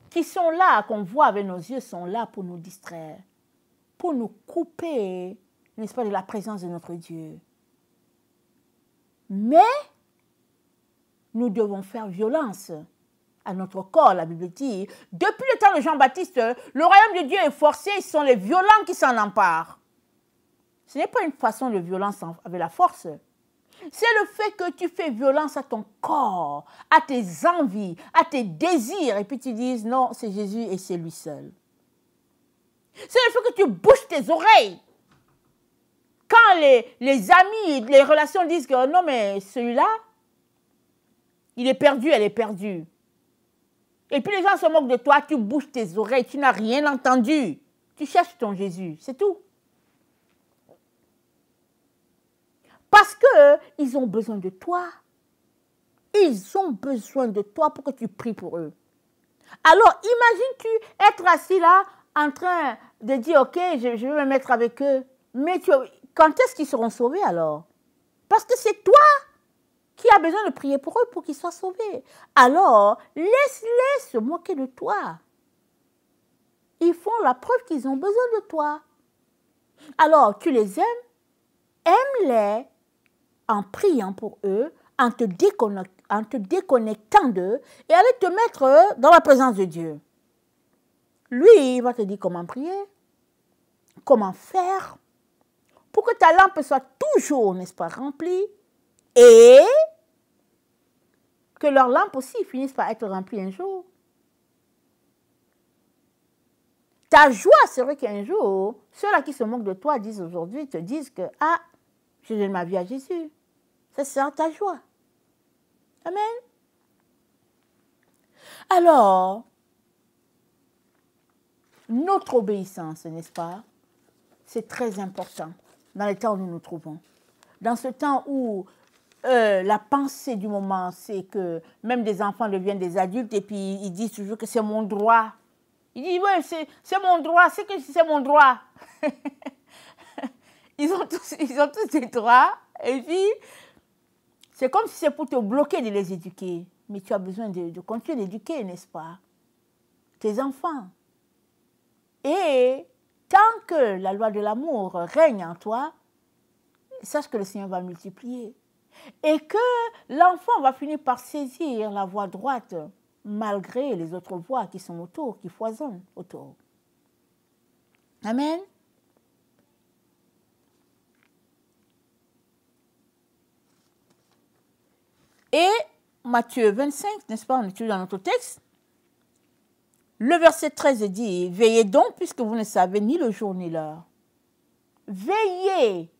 qui sont là, qu'on voit avec nos yeux, sont là pour nous distraire, pour nous couper, n'est-ce pas, de la présence de notre Dieu. Mais nous devons faire violence à notre corps, la Bible dit. Depuis le temps de Jean-Baptiste, le royaume de Dieu est forcé, ce sont les violents qui s'en emparent. Ce n'est pas une façon de violence avec la force. C'est le fait que tu fais violence à ton corps, à tes envies, à tes désirs, et puis tu dis non, c'est Jésus et c'est lui seul. C'est le fait que tu bouges tes oreilles. Quand les amis, les relations disent que non, mais celui-là, il est perdu, elle est perdue. Et puis les gens se moquent de toi, tu bouges tes oreilles, tu n'as rien entendu. Tu cherches ton Jésus, c'est tout. Parce qu'ils ont besoin de toi. Ils ont besoin de toi pour que tu pries pour eux. Alors, imagines-tu être assis là, en train de dire, ok, je vais me mettre avec eux. Mais quand est-ce qu'ils seront sauvés alors? Parce que c'est toi qui as besoin de prier pour eux pour qu'ils soient sauvés. Alors, laisse-les se moquer de toi. Ils font la preuve qu'ils ont besoin de toi. Alors, tu les aimes, aime-les en priant pour eux, en te déconnectant d'eux et allez te mettre dans la présence de Dieu. Lui, il va te dire comment prier, comment faire pour que ta lampe soit toujours, n'est-ce pas, remplie et que leur lampe aussi finisse par être remplie un jour. Ta joie, c'est vrai qu'un jour, ceux-là qui se moquent de toi disent aujourd'hui, te disent que, ah, je donne ma vie à Jésus. Ça sera ta joie. Amen. Alors, notre obéissance, n'est-ce pas, c'est très important dans le temps où nous nous trouvons. Dans ce temps où la pensée du moment, c'est que même des enfants deviennent des adultes et puis ils disent toujours que c'est mon droit. Ils disent, oui, c'est mon droit, c'est mon droit. Ils ont tous des droits et puis c'est comme si c'est pour te bloquer de les éduquer. Mais tu as besoin de continuer d'éduquer, n'est-ce pas? Tes enfants. Et tant que la loi de l'amour règne en toi, sache que le Seigneur va multiplier. Et que l'enfant va finir par saisir la voie droite, malgré les autres voies qui sont autour, qui foisonnent autour. Amen. Et Matthieu 25, n'est-ce pas, on étudie dans notre texte, le verset 13 dit, « Veillez donc, puisque vous ne savez ni le jour ni l'heure. » Veillez.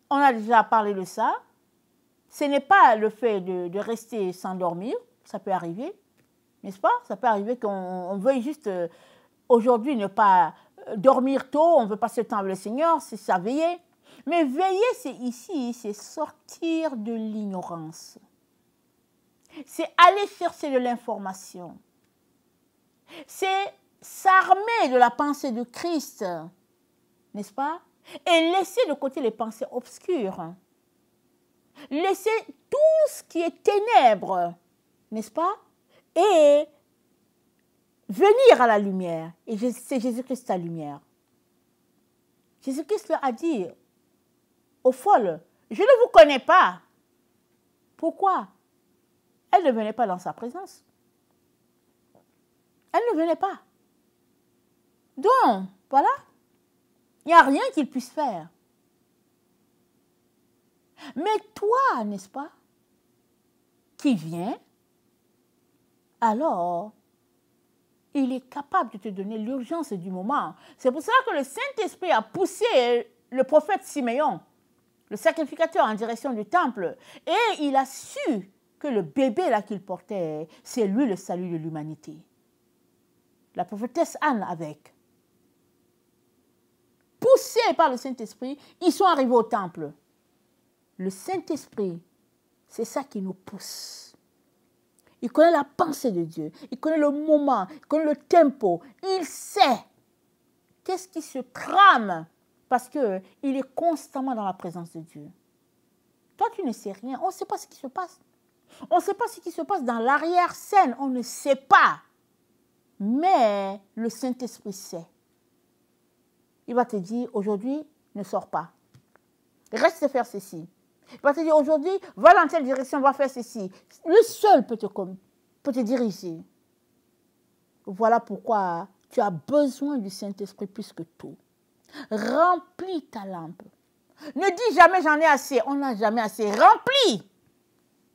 On a déjà parlé de ça. Ce n'est pas le fait de rester sans dormir. Ça peut arriver, n'est-ce pas? Ça peut arriver qu'on veuille juste aujourd'hui ne pas dormir tôt, on ne veut passer le temps avec le Seigneur, c'est ça, veiller. Mais veiller, c'est ici, c'est sortir de l'ignorance. C'est aller chercher de l'information. C'est s'armer de la pensée de Christ, n'est-ce pas? Et laisser de côté les pensées obscures. Laisser tout ce qui est ténèbres, n'est-ce pas? Et venir à la lumière. Et c'est Jésus-Christ la lumière. Jésus-Christ leur a dit aux folles, je ne vous connais pas. Pourquoi? Elles ne venaient pas dans sa présence. Elles ne venaient pas. Donc, voilà. Il n'y a rien qu'il puisse faire. Mais toi, n'est-ce pas, qui viens, alors, il est capable de te donner l'urgence du moment. C'est pour cela que le Saint-Esprit a poussé le prophète Siméon, le sacrificateur, en direction du temple. Et il a su que le bébé là qu'il portait, c'est lui le salut de l'humanité. La prophétesse Anne avec. Poussés par le Saint-Esprit, ils sont arrivés au temple. Le Saint-Esprit, c'est ça qui nous pousse. Il connaît la pensée de Dieu, il connaît le moment, il connaît le tempo, il sait qu'est-ce qui se trame parce qu'il est constamment dans la présence de Dieu. Toi, tu ne sais rien, on ne sait pas ce qui se passe. On ne sait pas ce qui se passe dans l'arrière-scène, on ne sait pas. Mais le Saint-Esprit sait. Il va te dire, aujourd'hui, ne sors pas. Reste faire ceci. Il va te dire, aujourd'hui, va dans telle direction, va faire ceci. Lui seul peut te diriger. Voilà pourquoi tu as besoin du Saint-Esprit plus que tout. Remplis ta lampe. Ne dis jamais j'en ai assez. On n'a jamais assez. Remplis.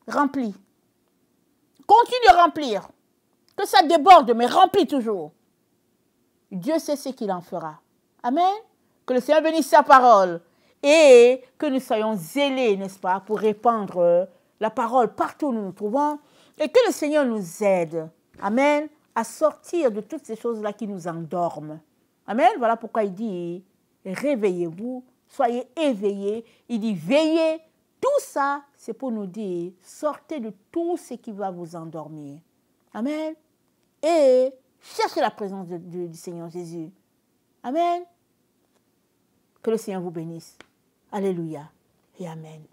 Remplis. Continue de remplir. Que ça déborde, mais remplis toujours. Dieu sait ce qu'il en fera. Amen. Que le Seigneur bénisse sa parole. Et que nous soyons zélés, n'est-ce pas, pour répandre la parole partout où nous nous trouvons. Et que le Seigneur nous aide. Amen. À sortir de toutes ces choses-là qui nous endorment. Amen. Voilà pourquoi il dit, réveillez-vous, soyez éveillés. Il dit, veillez. Tout ça, c'est pour nous dire, sortez de tout ce qui va vous endormir. Amen. Et cherchez la présence du Seigneur Jésus. Amen. Que le Seigneur vous bénisse. Alléluia et Amen.